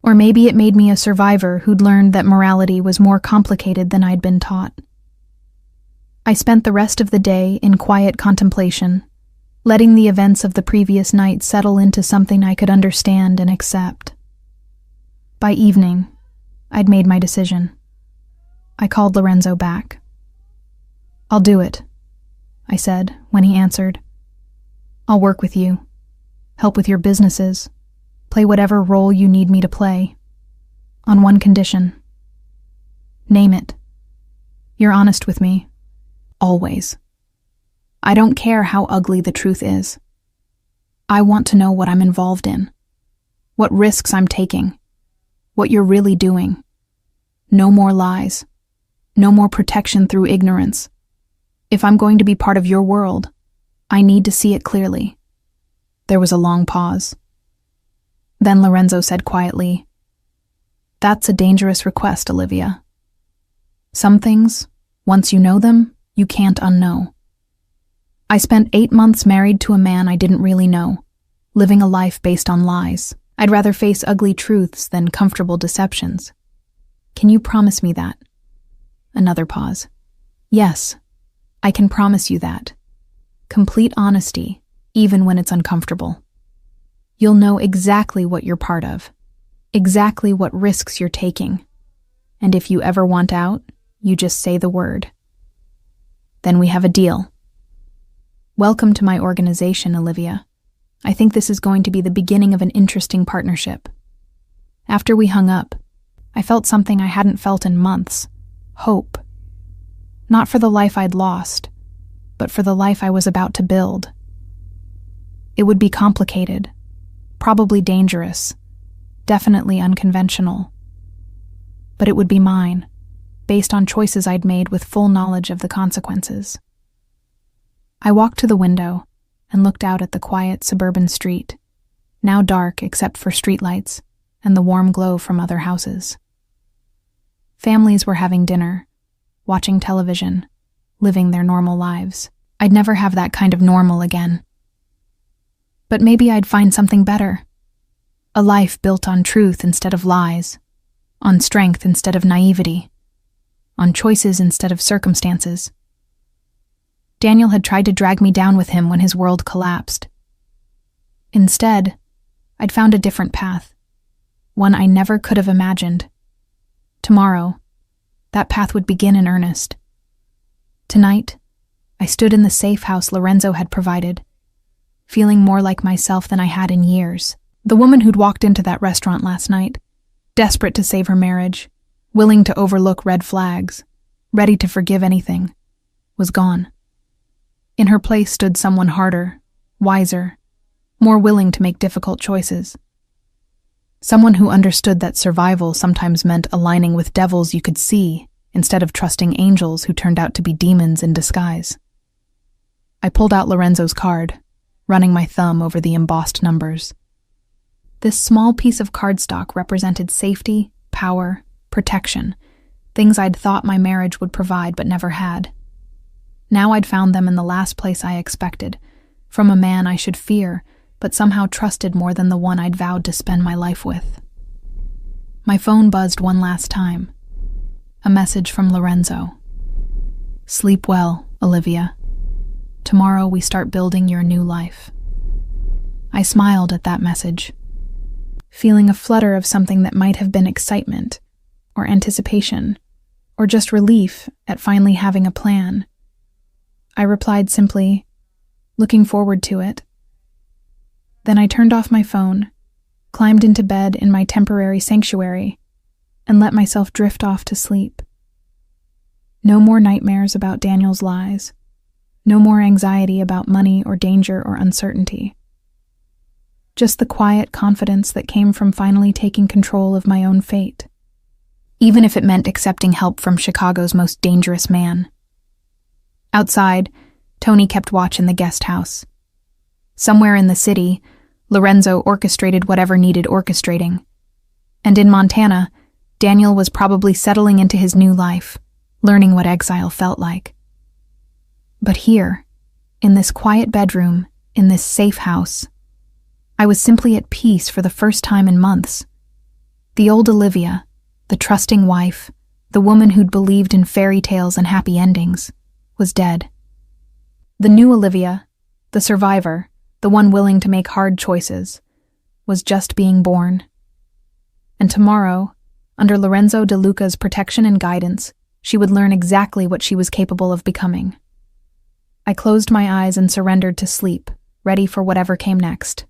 Or maybe it made me a survivor who'd learned that morality was more complicated than I'd been taught. I spent the rest of the day in quiet contemplation, letting the events of the previous night settle into something I could understand and accept. By evening, I'd made my decision. I called Lorenzo back. "I'll do it," I said when he answered. "I'll work with you, help with your businesses, play whatever role you need me to play. On one condition." "Name it." "You're honest with me. Always. I don't care how ugly the truth is. I want to know what I'm involved in, what risks I'm taking, what you're really doing. No more lies. No more protection through ignorance. If I'm going to be part of your world, I need to see it clearly." There was a long pause. Then Lorenzo said quietly, "That's a dangerous request, Olivia. Some things, once you know them, you can't unknow. I spent 8 months married to a man I didn't really know, living a life based on lies. I'd rather face ugly truths than comfortable deceptions. Can you promise me that?" Another pause. "Yes, I can promise you that. Complete honesty, even when it's uncomfortable. You'll know exactly what you're part of, exactly what risks you're taking. And if you ever want out, you just say the word. Then we have a deal." "Welcome to my organization, Olivia. I think this is going to be the beginning of an interesting partnership." After we hung up, I felt something I hadn't felt in months: hope. Not for the life I'd lost, but for the life I was about to build. It would be complicated, probably dangerous, definitely unconventional. But it would be mine, based on choices I'd made with full knowledge of the consequences. I walked to the window and looked out at the quiet suburban street, now dark except for streetlights and the warm glow from other houses. Families were having dinner, watching television, living their normal lives. I'd never have that kind of normal again. But maybe I'd find something better. A life built on truth instead of lies, on strength instead of naivety, on choices instead of circumstances. Daniel had tried to drag me down with him when his world collapsed. Instead, I'd found a different path, one I never could have imagined. Tomorrow, that path would begin in earnest. Tonight, I stood in the safe house Lorenzo had provided, feeling more like myself than I had in years. The woman who'd walked into that restaurant last night, desperate to save her marriage, willing to overlook red flags, ready to forgive anything, was gone. In her place stood someone harder, wiser, more willing to make difficult choices. Someone who understood that survival sometimes meant aligning with devils you could see instead of trusting angels who turned out to be demons in disguise. I pulled out Lorenzo's card, running my thumb over the embossed numbers. This small piece of cardstock represented safety, power, protection, things I'd thought my marriage would provide but never had. Now I'd found them in the last place I expected, from a man I should fear, but somehow trusted more than the one I'd vowed to spend my life with. My phone buzzed one last time. A message from Lorenzo. "Sleep well, Olivia. Tomorrow we start building your new life." I smiled at that message, feeling a flutter of something that might have been excitement, or anticipation, or just relief at finally having a plan. I replied simply, "Looking forward to it." Then I turned off my phone, climbed into bed in my temporary sanctuary, and let myself drift off to sleep. No more nightmares about Daniel's lies. No more anxiety about money or danger or uncertainty. Just the quiet confidence that came from finally taking control of my own fate, even if it meant accepting help from Chicago's most dangerous man. Outside, Tony kept watch in the guest house. Somewhere in the city, Lorenzo orchestrated whatever needed orchestrating. And in Montana, Daniel was probably settling into his new life, learning what exile felt like. But here, in this quiet bedroom, in this safe house, I was simply at peace for the first time in months. The old Olivia, the trusting wife, the woman who'd believed in fairy tales and happy endings, was dead. The new Olivia, the survivor, the one willing to make hard choices, was just being born. And tomorrow, under Lorenzo Duca's protection and guidance, she would learn exactly what she was capable of becoming. I closed my eyes and surrendered to sleep, ready for whatever came next.